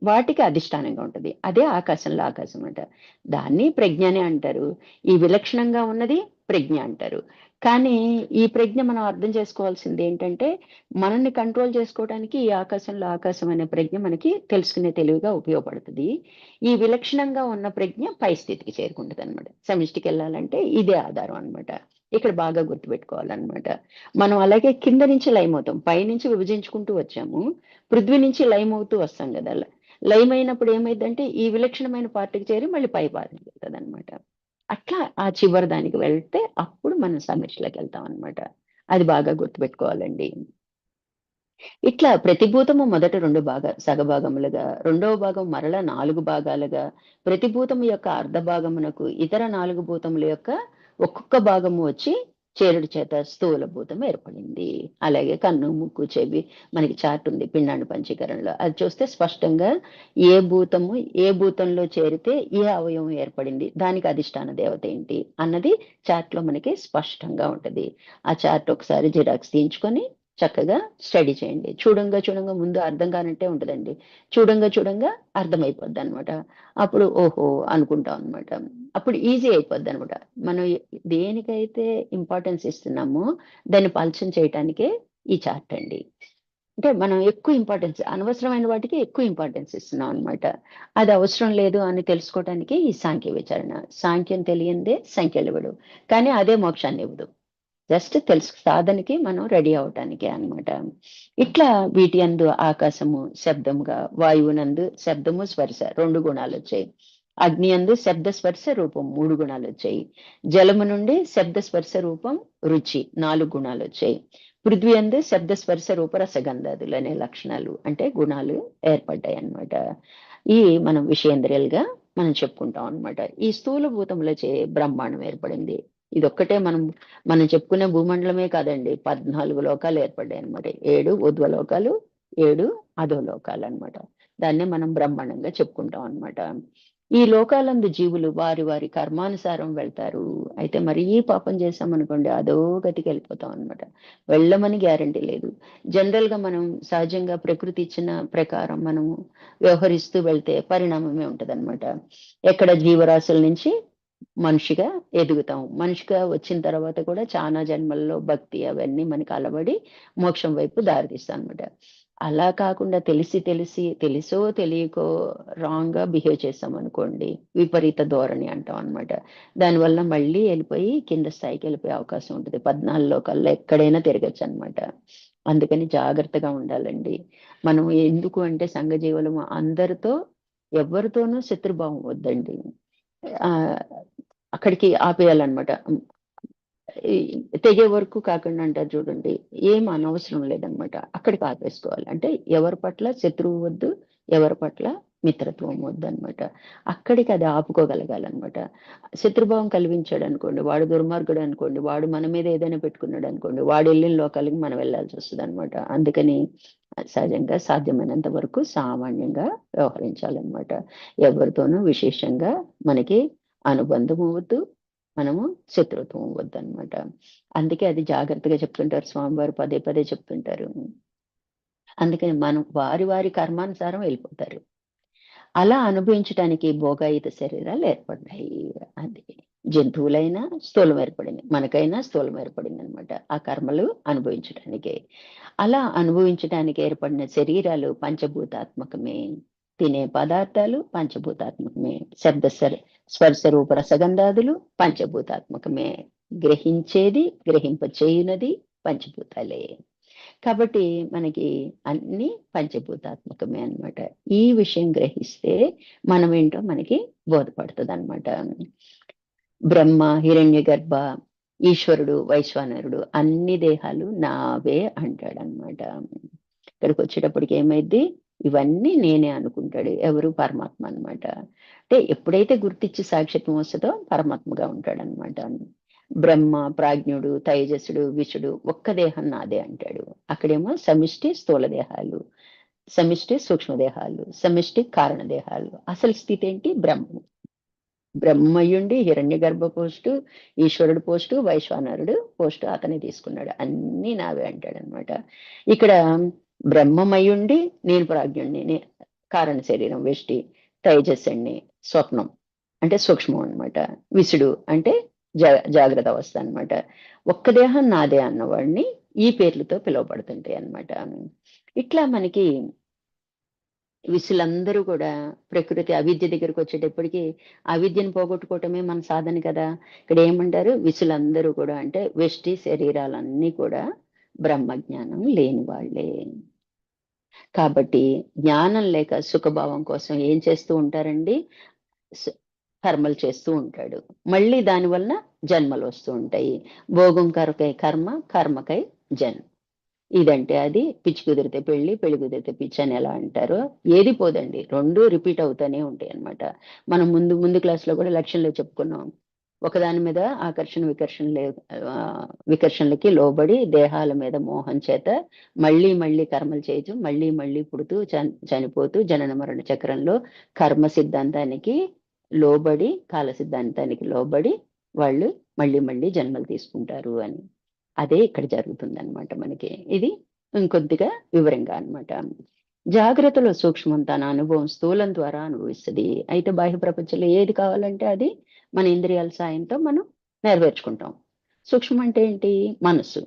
వాటికి అధిష్టానంగా ఉంటది. అదే ఆకాశంలో ఆకాశం అంట. దాన్ని ప్రజ్ఞ అని అంటారు. ఈ విలక్షణంగా ఉన్నది ప్రజ్ఞ అంటారు. కానీ ఈ ప్రజ్ఞ మనం అర్థం చేసుకోవాల్సింది ఏంటంటే, మనల్ని కంట్రోల్ చేసుకోవడానికి ఈ ఆకాశంలో ఆకాశం అనే ప్రజ్ఞ మనకి తెలుసుకునే తెలివిగా ఉపయోగపడుతుంది. ఈ విలక్షణంగా ఉన్న ప్రజ్ఞ పై స్థితికి చేరుకుంటదనమాట. సమిష్టికెళ్ళాలంటే ఇదే ఆధారం అన్నమాట. ఇక్కడ బాగా గుర్తుపెట్టుకోవాలన్నమాట. మనం అలాగే కింద నుంచి లయమవుతాం. పైనుంచి విభజించుకుంటూ వచ్చాము. పృథ్వీ నుంచి లయమవుతూ వస్తాం గదా! లయమైనప్పుడు ఏమైద్దంటే, ఈ విలక్షణమైన పార్ట్‌కి చేరి మళ్ళీ పై పార్ట్‌కి వెళ్తదనమాట. అట్లా ఆ చివరి దానికి వెళ్తే అప్పుడు మనం సమిష్టిలోకెళ్తామనమాట. అది బాగా గుర్తుపెట్టుకోవాలండి. ఇట్లా ప్రతి భూతము మొదట 2 సగభాగములుగా, రెండవ భాగం మరల 4 భాగాలుగా, ప్రతి భూతము యొక్క అర్ధ భాగమునకు ఇతర 4 భూతముల యొక్క ఒక్కొక్క భాగము వచ్చి చేరుడు చేత స్థూల భూతం ఏర్పడింది. అలాగే కన్ను, ముక్కు, చెవి మనకి చార్ట్ ఉంది పిండాండ పంచీకరణలో. అది చూస్తే స్పష్టంగా ఏ భూతము ఏ భూతంలో చేరితే ఏ అవయవం ఏర్పడింది, దానికి అధిష్టాన దేవత ఏంటి అన్నది చార్ట్‌లో మనకి స్పష్టంగా ఉంటది. ఆ చార్ట్ ఒకసారి జిరాక్స్ తీయించుకొని చక్కగా స్టడీ చేయండి. చూడంగా ముందు అర్థం కానట్టే ఉంటదండి. చూడంగా అర్థమైపోద్దనమాట. అప్పుడు ఓహో! అనుకుంటాం అనమాట. అప్పుడు ఈజీ అయిపోద్దనమాట. మనం దేనికైతే ఇంపార్టెన్స్ ఇస్తున్నామో దాన్ని పలచన చేయటానికే ఈ చార్ట్ అండి. అంటే మనం ఎక్కువ ఇంపార్టెన్స్ అనవసరమైన వాటికి ఎక్కువ ఇంపార్టెన్స్ ఇస్తున్నాం అనమాట. అది అవసరం లేదు అని తెలుసుకోవటానికి ఈ సాంఖ్య విచారణ. సాంఖ్యం తెలియందే సంఖ్యలివ్వడు. కానీ అదే మోక్షాన్నివ్వదు. జస్ట్ తెలుసు సాధనకి మనం రెడీ అవ్వటానికే అన్నమాట. ఇట్లా వీటి యందు ఆకాశము శబ్దముగా, వాయువునందు శబ్దము, స్పర్శ 2 గుణాలొచ్చాయి. అగ్ని యందు శబ్ద, స్పర్శ, రూపం 3 గుణాలొచ్చాయి. జలము నుండి శబ్ద, స్పర్శ, రూపం, రుచి 4 గుణాలొచ్చాయి. పృథ్వీ యందు శబ్ద, స్పర్శ, రూప, రసగంధాదులు అనే లక్షణాలు అంటే గుణాలు ఏర్పడ్డాయన్నమాట. ఈ మనం విషయేంద్రియాలుగా మనం చెప్పుకుంటాం అన్నమాట. ఈ స్థూల భూతములచే బ్రహ్మాండం ఏర్పడింది. ఇదొక్కటే మనం చెప్పుకునే భూమండలమే కాదండి. 14 లోకాలు ఏర్పడ్డాయన్నమాట. 7 ఊర్ధ్వలోకాలు, 7 అధోలోకాలన్నమాట. దాన్నే మనం బ్రహ్మాండంగా చెప్పుకుంటాం అన్నమాట. ఈ లోకాలందు జీవులు వారి వారి కర్మానుసారం వెళ్తారు. అయితే మరీ పాపం చేశామనుకోండి అదో గతికెళ్ళిపోతాం అన్నమాట. వెళ్ళమని గ్యారంటీ లేదు. జనరల్‌గా మనం సహజంగా ప్రకృతి ఇచ్చిన ప్రకారం మనము వ్యవహరిస్తూ వెళ్తే పరిణామమే ఉంటదన్నమాట. ఎక్కడ జీవరాశుల నుంచి మనిషిగా ఎదుగుతాం. మనిషిగా వచ్చిన తర్వాత కూడా చానా జన్మల్లో భక్తి అవన్నీ మనకి అలవడి మోక్షం వైపు దారితీస్తాయన్నమాట. అలా కాకుండా తెలిసో తెలియకో రాంగ్‌గా బిహేవ్ చేశామనుకోండి, విపరీత ధోరణి అంటాం అన్నమాట. దానివల్ల మళ్ళీ ఎళ్ళిపోయి కింద స్థాయికెళ్ళిపోయే అవకాశం ఉంటది. 14 లోకాల్లో ఎక్కడైనా తిరగొచ్చన్నమాట. అందుకని జాగ్రత్తగా ఉండాలండి. మనం ఎందుకు అంటే సంఘజీవులము అందరితో ఎవ్వరితోనూ శత్రుభావం వద్దండి. ఆహ్, అక్కడికి ఆపేయాలన్నమాట. ఈ తెగే వరకు కాకండా అంటారు చూడండి. ఏం అనవసరం లేదనమాట. అక్కడికి ఆపేసుకోవాలి. అంటే ఎవరి పట్ల శత్రువు వద్దు, ఎవరి పట్ల మిత్రత్వం వద్దనమాట. అక్కడికి అది ఆపుకోగలగాలనమాట. శత్రుభావం కలిగించాడనుకోండి, వాడు దుర్మార్గుడనుకోండి, వాడు మన మీద ఏదైనా పెట్టుకున్నాడనుకోండి, వాడెళ్ళిన లోకాలకి మనం వెళ్ళాల్సొస్తదనమాట. అందుకని సహజంగా సాధ్యమైనంత వరకు సామాన్యంగా వ్యవహరించాలనమాట. ఎవరితోనూ విశేషంగా మనకి అనుబంధం అవ్వద్దు. మనము శత్రుత్వం వద్దనమాట. అందుకే అది జాగ్రత్తగా చెప్తుంటారు స్వామివారు పదే పదే చెప్తుంటారు. అందుకని మనం వారి వారి కర్మానుసారం వెళ్ళిపోతారు. అలా అనుభవించటానికి భోగాయిత శరీరాలు ఏర్పడ్డాయి. అది జంతువులైనా స్థూలం ఏర్పడింది. మనకైనా స్థూలం ఏర్పడిందనమాట. ఆ కర్మలు అనుభవించటానికే. అలా అనుభవించటానికి ఏర్పడిన శరీరాలు పంచభూతాత్మకమే. తినే పదార్థాలు పంచభూతాత్మకమే. స్పర్శ రూప రసగంధాదులు పంచభూతాత్మకమే. గ్రహించేది, గ్రహింప చేయునది పంచభూతాలే. కాబట్టి మనకి అన్నీ పంచభూతాత్మకమే అన్నమాట. ఈ విషయం గ్రహిస్తే మనమేంటో మనకి బోధపడుతదనమాట. బ్రహ్మ, హిరణ్యగర్భ, ఈశ్వరుడు, వైశ్వానరుడు అన్ని దేహాలు నావే అంటాడనమాట. ఇక్కడికొచ్చేటప్పటికి ఏమైద్ది? ఇవన్నీ నేనే అనుకుంటాడు. ఎవరు? పరమాత్మ అన్నమాట. అంటే ఎప్పుడైతే గుర్తిచ్చి సాక్షిత్వం వస్తదో పరమాత్మగా ఉంటాడనమాట. బ్రహ్మ, ప్రాజ్ఞుడు, తైజసుడు, విశుడు ఒక్క దేహం నాదే అంటాడు. అక్కడేమో సమిష్టి స్థూల దేహాలు, సమిష్టి సూక్ష్మ దేహాలు, సమిష్టి కారణ దేహాలు. అసలు స్థితి ఏంటి? బ్రహ్మం. బ్రహ్మయ్యుండి హిరణ్యగర్భ పోస్టు, ఈశ్వరుడు పోస్టు, వైశ్వానరుడు పోస్టు అతనే తీసుకున్నాడు. అన్నీ నావే అంటాడనమాట. ఇక్కడ బ్రహ్మమయుండి నేను ప్రాజ్ఞుడిని. కారణ శరీరం వెష్టి, తైజస్సుని స్వప్నం అంటే సూక్ష్మం అనమాట. విసుడు అంటే జాగ్రత్త అవస్థ అన్నమాట. ఒక్క దేహం నాదే అన్నవాడిని ఈ పేర్లతో పిలువబడుతుంటాయి అన్నమాట. ఇట్లా మనకి ఋషులందరూ కూడా ప్రకృతి అవిద్య దగ్గరికి వచ్చేటప్పటికి అవిద్యను పోగొట్టుకోవటమే మన సాధన కదా. ఇక్కడ ఏమంటారు, ఋషులందరూ కూడా అంటే వెష్టి శరీరాలన్నీ కూడా బ్రహ్మజ్ఞానం లేని వాళ్ళే. కాబట్టి జ్ఞానం లేక సుఖభావం కోసం ఏం చేస్తూ ఉంటారండి, కర్మలు చేస్తూ ఉంటాడు. మళ్ళీ దాని వలన జన్మలు వస్తూ ఉంటాయి. భోగం కరకై కర్మ, కర్మకై జన్మ. ఇదంటే అది, పిచ్చి కుదిరితే పెళ్లి, పెళ్లి కుదిరితే పిచ్చి అని ఎలా అంటారో ఏది పోదండి, రెండు రిపీట్ అవుతానే ఉంటాయి అన్నమాట. మనం ముందు ముందు క్లాస్ లో కూడా లక్ష్యంలో చెప్పుకున్నాం. ఒకదాని మీద ఆకర్షణ వికర్షణలకి లోబడి దేహాల మీద మోహం చేత మళ్ళీ మళ్ళీ కర్మలు చేయటం, మళ్ళీ మళ్ళీ పుడుతూ చనిపోతూ జనన మరణ చక్రంలో కర్మ సిద్ధాంతానికి లోబడి, కాల సిద్ధాంతానికి లోబడి వాళ్ళు మళ్ళీ మళ్ళీ జన్మలు తీసుకుంటారు అని. అదే ఇక్కడ జరుగుతుంది అనమాట మనకి. ఇది ఇంకొద్దిగా వివరంగా అన్నమాట. జాగ్రత్తలో సూక్ష్మం తన అనుభవం స్థూలం ద్వారా అనుభవిస్తుంది. అయితే బాహ్య ప్రపంచంలో ఏది కావాలంటే అది మన ఇంద్రియాల సాయంతో మనం నెరవేర్చుకుంటాం. సూక్ష్మం అంటే ఏంటి, మనసు.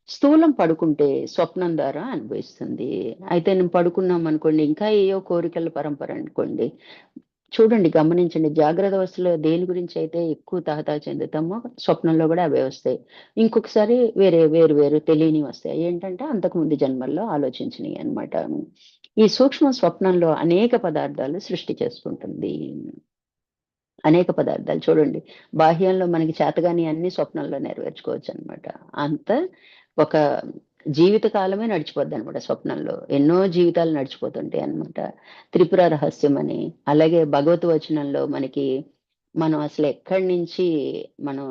స్థూలం పడుకుంటే స్వప్నం ద్వారా అనుభవిస్తుంది. అయితే నేను పడుకున్నాం అనుకోండి, ఇంకా ఏయో కోరికల పరంపర అనుకోండి. చూడండి, గమనించండి, జాగ్రత్త అవస్థలో దేని గురించి అయితే ఎక్కువ తహతా చెందుతామో స్వప్నంలో కూడా అవే వస్తాయి. ఇంకొకసారి వేరు వేరు తెలియని వస్తాయి. ఏంటంటే అంతకుముందు జన్మల్లో ఆలోచించినవి అన్నమాట. ఈ సూక్ష్మ స్వప్నంలో అనేక పదార్థాలు సృష్టి చేసుకుంటుంది. అనేక పదార్థాలు చూడండి, బాహ్యంలో మనకి చేతగాని అన్ని స్వప్నంలో నెరవేర్చుకోవచ్చు అనమాట. అంత ఒక జీవిత కాలమే నడిచిపోద్ది అనమాట స్వప్నంలో. ఎన్నో జీవితాలు నడిచిపోతుంటాయి అనమాట. త్రిపుర రహస్యం అని, అలాగే భగవత్ వచనంలో మనకి మనం అసలు ఎక్కడి నుంచి మనం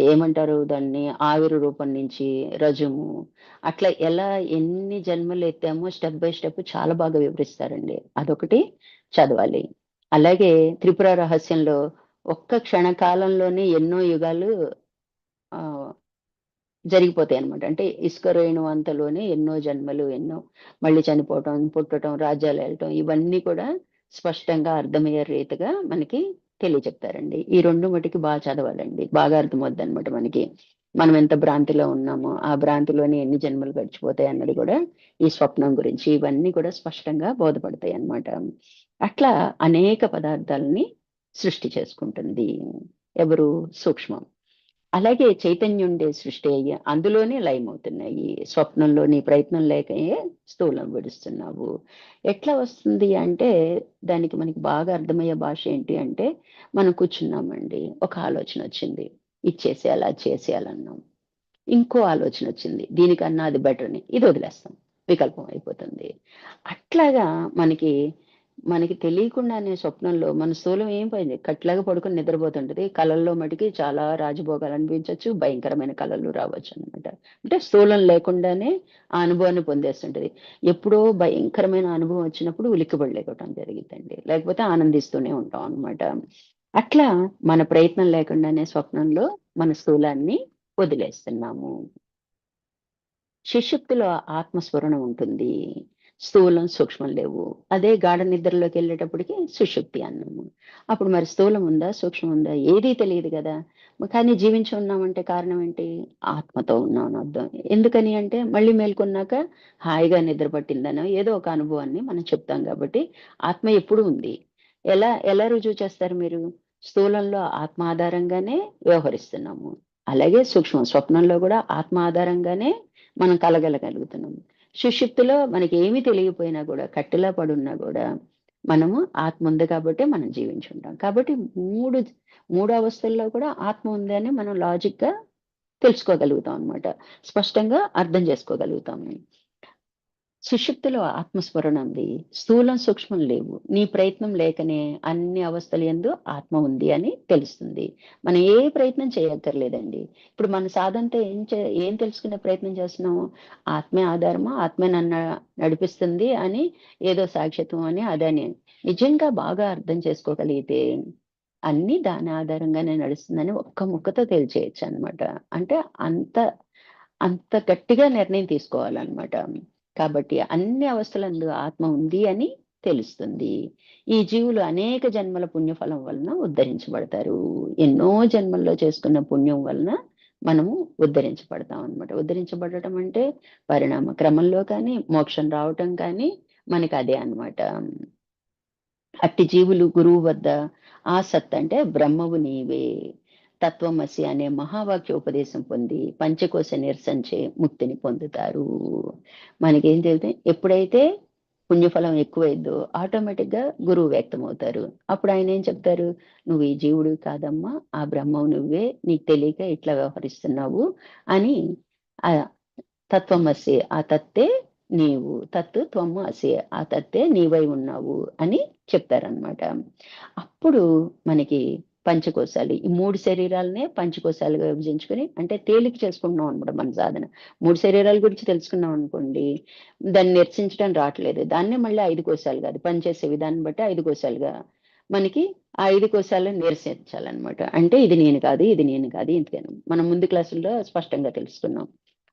ఏమంటారు దాన్ని, ఆవిరి రూపం నుంచి రజము, అట్లా ఎలా ఎన్ని జన్మలు ఎత్తామో స్టెప్ బై స్టెప్ చాలా బాగా వివరిస్తారండి. అదొకటి చదవాలి. అలాగే త్రిపుర రహస్యంలో ఒక్క క్షణకాలంలోనే ఎన్నో యుగాలు ఆ జరిగిపోతాయి అనమాట. అంటే ఇసుక రేణు అంతలోనే ఎన్నో జన్మలు, ఎన్నో మళ్ళీ చనిపోవటం, పుట్టటం, రాజ్యాలు వెళ్ళటం, ఇవన్నీ కూడా స్పష్టంగా అర్థమయ్యే రీతిగా మనకి తెలియచెప్తారండి. ఈ రెండు మటుకి బాగా చదవాలండి, బాగా అర్థమవుద్ది అనమాట మనకి. మనం ఎంత భ్రాంతిలో ఉన్నామో ఆ భ్రాంతిలోనే ఎన్ని జన్మలు గడిచిపోతాయి అన్నది కూడా ఈ స్వప్నం గురించి ఇవన్నీ కూడా స్పష్టంగా బోధపడతాయి అన్నమాట. అట్లా అనేక పదార్థాలని సృష్టి చేసుకుంటుంది ఎవరు, సూక్ష్మం. అలాగే చైతన్యుండే సృష్టి అయ్యి అందులోనే లయమవుతున్నాయి. స్వప్నంలో నీ ప్రయత్నం లేకయే స్థూలం విడుస్తున్నావు. ఎట్లా వస్తుంది అంటే దానికి మనకి బాగా అర్థమయ్యే భాష ఏంటి అంటే, మనం కూర్చున్నామండి, ఒక ఆలోచన వచ్చింది, ఇది చేసేయాలి అది చేసేయాలన్నాం. ఇంకో ఆలోచన వచ్చింది, దీనికన్నా అది బెటర్ అని, ఇది వదిలేస్తాం, వికల్పం అయిపోతుంది. అట్లాగా మనకి మనకి తెలియకుండానే స్వప్నంలో మన స్థూలం ఏం పోయింది, కట్లాగా పడుకొని నిద్రపోతుంటది. కళల్లో మటుకి చాలా రాజభోగాలు అనిపించవచ్చు, భయంకరమైన కళలు రావచ్చు అనమాట. అంటే స్థూలం లేకుండానే ఆ అనుభవాన్ని పొందేస్తుంటది. ఎప్పుడో భయంకరమైన అనుభవం వచ్చినప్పుడు ఉలిక్కిపడలేకపోవటం జరిగిందండి, లేకపోతే ఆనందిస్తూనే ఉంటాం అనమాట. అట్లా మన ప్రయత్నం లేకుండానే స్వప్నంలో మన స్థూలాన్ని వదిలేస్తున్నాము. సుషుప్తిలో ఆత్మస్ఫురణ ఉంటుంది. స్థూలం, సూక్ష్మం లేవు. అదే గాఢ నిద్రలోకి వెళ్ళేటప్పటికి సుషుప్తి అన్నాము. అప్పుడు మరి స్థూలం ఉందా, సూక్ష్మం ఉందా, ఏదీ తెలియదు కదా. కానీ జీవించి ఉన్నామంటే కారణం ఏంటి, ఆత్మతో ఉన్నాం అని అర్థం. ఎందుకని అంటే మళ్ళీ మేల్కొన్నాక హాయిగా నిద్ర పట్టిందనో ఏదో ఒక అనుభవాన్ని మనం చెప్తాం కాబట్టి ఆత్మ ఎప్పుడు ఉంది. ఎలా ఎలా రుజువు చేస్తారు మీరు, స్థూలంలో ఆత్మ ఆధారంగానే వ్యవహరిస్తున్నాము. అలాగే సూక్ష్మం స్వప్నంలో కూడా ఆత్మ ఆధారంగానే మనం కలగలగలుగుతున్నాము. సుషుప్తిలో మనకి ఏమీ తెలియకపోయినా కూడా, కట్టెలా పడున్నా కూడా మనము ఆత్మ ఉంది కాబట్టి మనం జీవించి ఉంటాం. కాబట్టి మూడు మూడు అవస్థల్లో కూడా ఆత్మ ఉంది అని మనం లాజిక్ గా తెలుసుకోగలుగుతాం అన్నమాట. స్పష్టంగా అర్థం చేసుకోగలుగుతాము. సుషుప్తిలో ఆత్మస్ఫురణ ఉంది, స్థూలం సూక్ష్మం లేవు. నీ ప్రయత్నం లేకనే అన్ని అవస్థలు యందు ఆత్మ ఉంది అని తెలుస్తుంది. మనం ఏ ప్రయత్నం చేయక్కర్లేదండి. ఇప్పుడు మన సాధనతో ఏం తెలుసుకునే ప్రయత్నం చేస్తున్నాము, ఆత్మే ఆధారమా, ఆత్మే నన్ను నడిపిస్తుంది అని ఏదో సాక్షిత్వం అని అదని నిజంగా బాగా అర్థం చేసుకోగలిగితే అన్ని దాని ఆధారంగానే నడుస్తుందని ఒక్క ముక్కతో తెలిచేయచ్చు అనమాట. అంటే అంత అంత గట్టిగా నిర్ణయం తీసుకోవాలన్నమాట. కాబట్టి అన్ని అవస్థలందు ఆత్మ ఉంది అని తెలుస్తుంది. ఈ జీవులు అనేక జన్మల పుణ్యఫలం వలన ఉద్ధరించబడతారు. ఎన్నో జన్మల్లో చేసుకున్న పుణ్యం వలన మనము ఉద్ధరించబడతాం అనమాట. ఉద్ధరించబడటం అంటే పరిణామ క్రమంలో కానీ మోక్షం రావటం కానీ మనకి అదే అన్నమాట. అట్టి జీవులు గురువు వద్ద ఆసక్తి అంటే బ్రహ్మవు నీవే తత్వమసి అనే మహావాక్యోపదేశం పొంది పంచకోశ నిరసంచే ముక్తిని పొందుతారు. మనకేం చెబితే ఎప్పుడైతే పుణ్యఫలం ఎక్కువైందో ఆటోమేటిక్ గా గురువు వ్యక్తమవుతారు. అప్పుడు ఆయన ఏం చెప్తారు, నువ్వు ఈ జీవుడు కాదమ్మా, ఆ బ్రహ్మవు నువ్వే, నీకు తెలియక ఇట్లా వ్యవహరిస్తున్నావు అని ఆ తత్వమసి ఆ తత్తే నీవు, తత్తు త్వము అసి ఆ తత్తే నీవై ఉన్నావు అని చెప్తారనమాట. అప్పుడు మనకి పంచకోశాలు, ఈ 3 శరీరాలనే పంచకోశాలుగా విభజించుకొని అంటే తేలిక చేసుకుంటున్నాం అనమాట మన సాధన. 3 శరీరాల గురించి తెలుసుకున్నాం అనుకోండి, దాన్ని నిరసించడం రావట్లేదు. దాన్నే మళ్ళీ 5 కోశాలుగా, అది పనిచేసే విధానం బట్టి 5 కోశాలుగా మనకి ఆ 5 కోశాలను నిరసించాలన్నమాట. అంటే ఇది నేను కాదు, ఇది నేను కాదు, ఇంతకేను మనం ముందు క్లాసుల్లో స్పష్టంగా తెలుసుకున్నాం.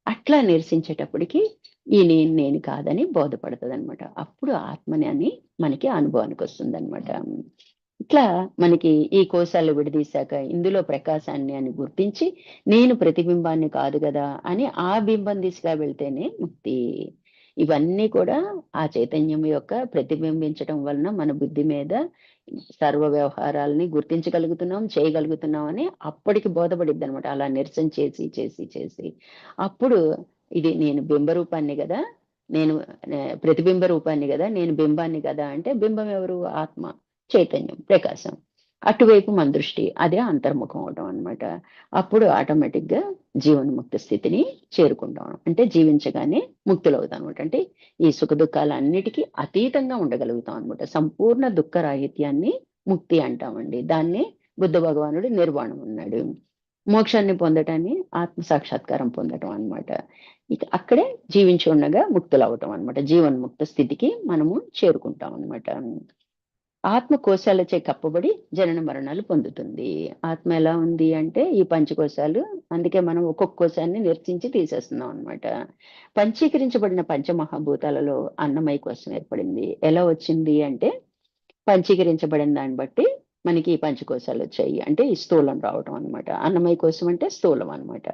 అట్లా నిరసించేటప్పటికి ఈ నేను కాదని బోధపడుతుంది అనమాట. అప్పుడు ఆత్మని అని మనకి అనుభవానికి వస్తుంది అనమాట. ఇట్లా మనకి ఈ కోశాలు విడదీశాక ఇందులో ప్రకాశాన్ని అని గుర్తించి నేను ప్రతిబింబాన్ని కాదు కదా అని ఆ బింబం దిశగా వెళ్తేనే ముక్తి. ఇవన్నీ కూడా ఆ చైతన్యం యొక్క ప్రతిబింబించడం వలన మన బుద్ధి మీద సర్వ వ్యవహారాలని గుర్తించగలుగుతున్నాం, చేయగలుగుతున్నాం అని అప్పటికి బోధపడిద్ది అనమాట. అలా నిరసన చేసి చేసి చేసి అప్పుడు ఇది నేను బింబ రూపాన్ని కదా, నేను ప్రతిబింబ రూపాన్ని కదా, నేను బింబాన్ని కదా అంటే బింబం ఎవరు? ఆత్మ, చైతన్యం, ప్రకాశం. అటువైపు మన దృష్టి అదే అంతర్ముఖం అవడం అనమాట. అప్పుడు ఆటోమేటిక్ గా జీవన్ముక్త స్థితిని చేరుకుంటాం. అంటే జీవించగానే ముక్తులవుతాం అనమాట. అంటే ఈ సుఖ దుఃఖాలన్నిటికీ అతీతంగా ఉండగలుగుతాం అనమాట. సంపూర్ణ దుఃఖ రాహిత్యాన్ని ముక్తి అంటామండి. దాన్ని బుద్ధ భగవానుడు నిర్వాణం అన్నాడు. మోక్షాన్ని పొందటాన్ని ఆత్మ సాక్షాత్కారం పొందటం అనమాట. ఇక అక్కడే జీవించి ఉండగా ముక్తులు అవటం అనమాట. జీవన్ముక్త స్థితికి మనము చేరుకుంటాం అనమాట. ఆత్మ కోశాలచే కప్పబడి జనన మరణాలు పొందుతుంది. ఆత్మ ఎలా ఉంది అంటే ఈ పంచకోశాలు, అందుకే మనం ఒక్కొక్క కోశాన్ని నిర్చించి తీసేస్తున్నాం అనమాట. పంచీకరించబడిన పంచమహాభూతాలలో అన్నమయ కోశం ఏర్పడింది. ఎలా వచ్చింది అంటే పంచీకరించబడిన దాన్ని బట్టి మనకి ఈ పంచకోశాలు వచ్చాయి. అంటే ఈ స్థూలం రావటం అనమాట. అన్నమయ కోశం అంటే స్థూలం అనమాట.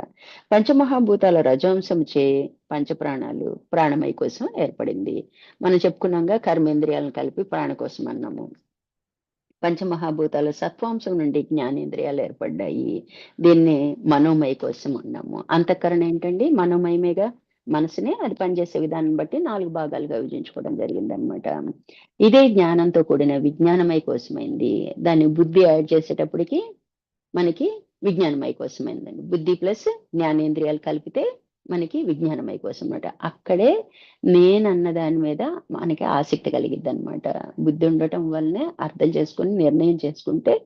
పంచమహాభూతాల రజాంశం చే పంచప్రాణాలు ప్రాణమయ కోసం ఏర్పడింది. మనం చెప్పుకున్నాగా కర్మేంద్రియాలను కలిపి ప్రాణకోశం అన్నాము. పంచమహాభూతాల సత్వాంశం నుండి జ్ఞానేంద్రియాలు ఏర్పడ్డాయి. దీన్ని మనోమయ కోసం అన్నాము. అంతఃకరణ ఏంటండి? మనోమయమేగా. మనసునే అది పనిచేసే విధానం బట్టి 4 భాగాలుగా విభజించుకోవడం జరిగిందనమాట. ఇదే జ్ఞానంతో కూడిన విజ్ఞానమయ కోసమైంది. దాన్ని బుద్ధి యాడ్ చేసేటప్పటికి మనకి విజ్ఞానమయ కోసమైందండి. బుద్ధి ప్లస్ జ్ఞానేంద్రియాలు కలిపితే మనకి విజ్ఞానమయ కోసం అనమాట. అక్కడే నేనన్న దాని మీద మనకి ఆసక్తి కలిగిద్ది అనమాట. బుద్ధి ఉండటం వల్లనే అర్థం చేసుకుని నిర్ణయం చేసుకుంటే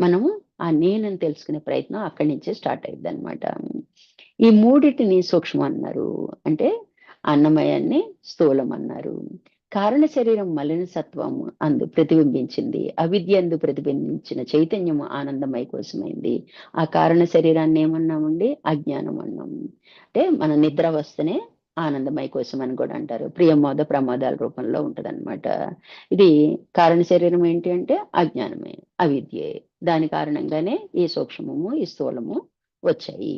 మనము ఆ నేనని తెలుసుకునే ప్రయత్నం అక్కడి నుంచే స్టార్ట్ అయ్యిద్ది అనమాట. ఈ మూడిటిని సూక్ష్మం అన్నారు. అంటే అన్నమయాన్ని స్థూలం అన్నారు. కారణ శరీరం మలిన సత్వం అందు ప్రతిబింబించింది. అవిద్య అందు ప్రతిబింబించిన చైతన్యము ఆనందమయ కోసమైంది. ఆ కారణ శరీరాన్ని ఏమన్నామండి? అజ్ఞానం అన్నాం. అంటే మన నిద్ర వస్తేనే ఆనందమయ కోసం అని కూడా అంటారు. ప్రియమోద ప్రమోదాల రూపంలో ఉంటదన్నమాట. ఇది కారణ శరీరం ఏంటి అంటే అజ్ఞానమే, అవిద్యే. దాని కారణంగానే ఈ సూక్ష్మము ఈ స్థూలము వచ్చాయి.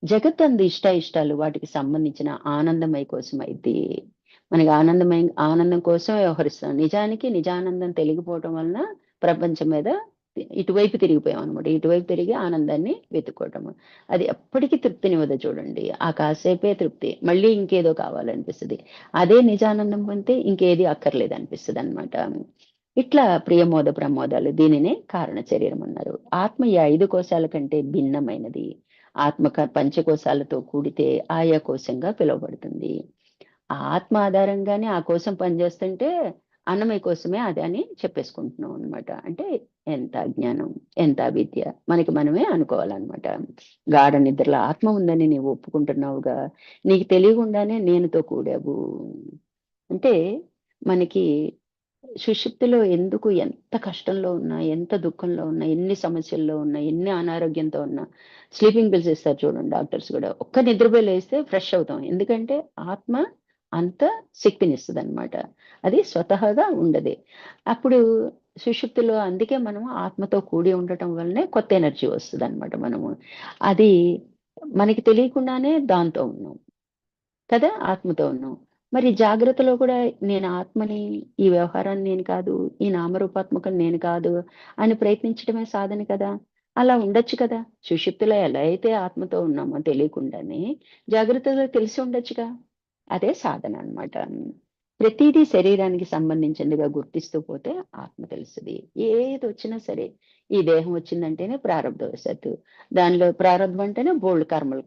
జగత్తందు ఇష్టాలు వాటికి సంబంధించిన ఆనందమయ కోసం అయితే మనకి ఆనందం కోసం వ్యవహరిస్తాం. నిజానికి నిజానందం తెలిగిపోవటం వలన ప్రపంచం మీద ఇటువైపు తిరిగిపోయాం అనమాట. ఇటువైపు తిరిగి ఆనందాన్ని వెతుక్కోవటము. అది ఎప్పటికీ తృప్తినివ్వదు చూడండి. ఆ కాసేపే తృప్తి, మళ్ళీ ఇంకేదో కావాలనిపిస్తుంది. అదే నిజానందం పొందితే ఇంకేది అక్కర్లేదు అనిపిస్తుంది అనమాట. ఇట్లా ప్రియమోద ప్రమోదాలు దీనినే కారణ శరీరం అన్నారు. ఆత్మ ఈ 5 కోశాల కంటే భిన్నమైనది. ఆత్మ పంచకోశాలతో కూడితే ఆయా కోశంగా పిలువబడుతుంది. ఆ ఆత్మ ఆధారంగానే ఆ కోశం పనిచేస్తుంటే అన్నమయ కోసమే అది అని చెప్పేసుకుంటున్నాం అనమాట. అంటే ఎంత అజ్ఞానం, ఎంత అవిద్య మనకి మనమే అనుకోవాలన్నమాట. గాఢ నిద్రలో ఆత్మ ఉందని నీవు ఒప్పుకుంటున్నావుగా, నీకు తెలియకుండానే నేనుతో కూడావు. అంటే మనకి సుషుప్తిలో ఎందుకు ఎంత కష్టంలో ఉన్నా, ఎంత దుఃఖంలో ఉన్నా, ఎన్ని సమస్యల్లో ఉన్నా, ఎన్ని అనారోగ్యంతో ఉన్నా స్లీపింగ్ పిల్స్ ఇస్తారు చూడండి డాక్టర్స్ కూడా. ఒక్క నిద్రపోయి లేస్తే ఫ్రెష్ అవుతాం. ఎందుకంటే ఆత్మ అంత శక్తినిస్తుంది అనమాట. అది స్వతహాగా ఉండదు. అప్పుడు సుషుప్తిలో అందుకే మనం ఆత్మతో కూడి ఉండటం వల్లనే కొత్త ఎనర్జీ వస్తుంది అనమాట. మనము అది మనకి తెలియకుండానే దాంతో ఉన్నాం కదా, ఆత్మతో ఉన్నాం. మరి జాగ్రత్తలో కూడా నేను ఆత్మని, ఈ వ్యవహారాన్ని నేను కాదు, ఈ నామరూపాత్మకం నేను కాదు అని ప్రయత్నించడమే సాధన కదా. అలా ఉండొచ్చు కదా. సుషుప్తిలో ఎలా అయితే ఆత్మతో ఉన్నామో తెలియకుండానే జాగ్రత్తలో తెలిసి ఉండొచ్చుగా. అదే సాధన అన్నమాట. ప్రతిదీ శరీరానికి సంబంధించిందిగా గుర్తిస్తూ పోతే ఆత్మ తెలుస్తుంది. ఏది వచ్చినా సరే, ఈ దేహం వచ్చిందంటేనే ప్రారంభవశాత్తు, దానిలో ప్రారంభం అంటేనే బోల్డ్ కర్మలు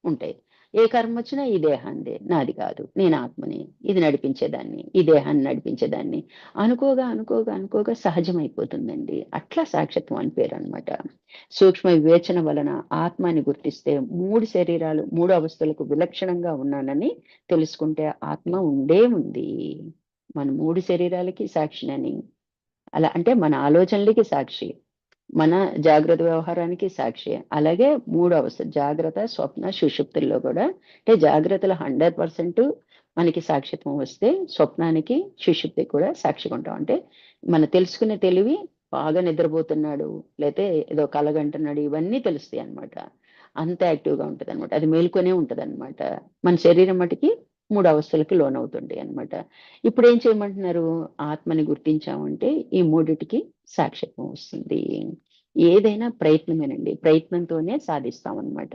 ఉంటాయి. ఏ కర్మ వచ్చినా ఈ దేహాందే, నాది కాదు, నేను ఆత్మని, ఇది నడిపించేదాన్ని, ఈ దేహాన్ని నడిపించేదాన్ని అనుకోగా అనుకోగా అనుకోగా సహజమైపోతుందండి. అట్లా సాక్షిత్వం అని పేరు అనమాట. సూక్ష్మ వివేచన వలన ఆత్మని గుర్తిస్తే 3 శరీరాలు 3 అవస్థలకు విలక్షణంగా ఉన్నానని తెలుసుకుంటే ఆత్మ ఉండే ఉంది. మన 3 శరీరాలకి సాక్షినని, అలా అంటే మన ఆలోచనలకి సాక్షి, మన జాగ్రత్త వ్యవహారానికి సాక్షి. అలాగే 3 అవస్థ జాగ్రత్త, స్వప్న, సుషుప్తుల్లో కూడా అంటే జాగ్రత్తలో 100% మనకి సాక్షిత్వం వస్తే స్వప్నానికి, సుషుప్తికి కూడా సాక్షిగా ఉంటాం. అంటే మన తెలుసుకునే తెలివి బాగా నిద్రపోతున్నాడు, లేతే ఏదో కలగంటున్నాడు, ఇవన్నీ తెలుస్తాయి అన్నమాట. అంత యాక్టివ్‌గా ఉంటదన్నమాట. అది మేల్కొనే ఉంటదన్నమాట. మన శరీరం మటికి 3 అవస్థలకి లోనవుతుంటాయి అన్నమాట. ఇప్పుడేం చేయమంటున్నారు? ఆత్మని గుర్తించామంటే ఈ మూడిటికి సాక్షిత్వం వస్తుంది. ఏదైనా ప్రయత్నమేనండి. ప్రయత్నంతోనే సాధిస్తామన్నమాట.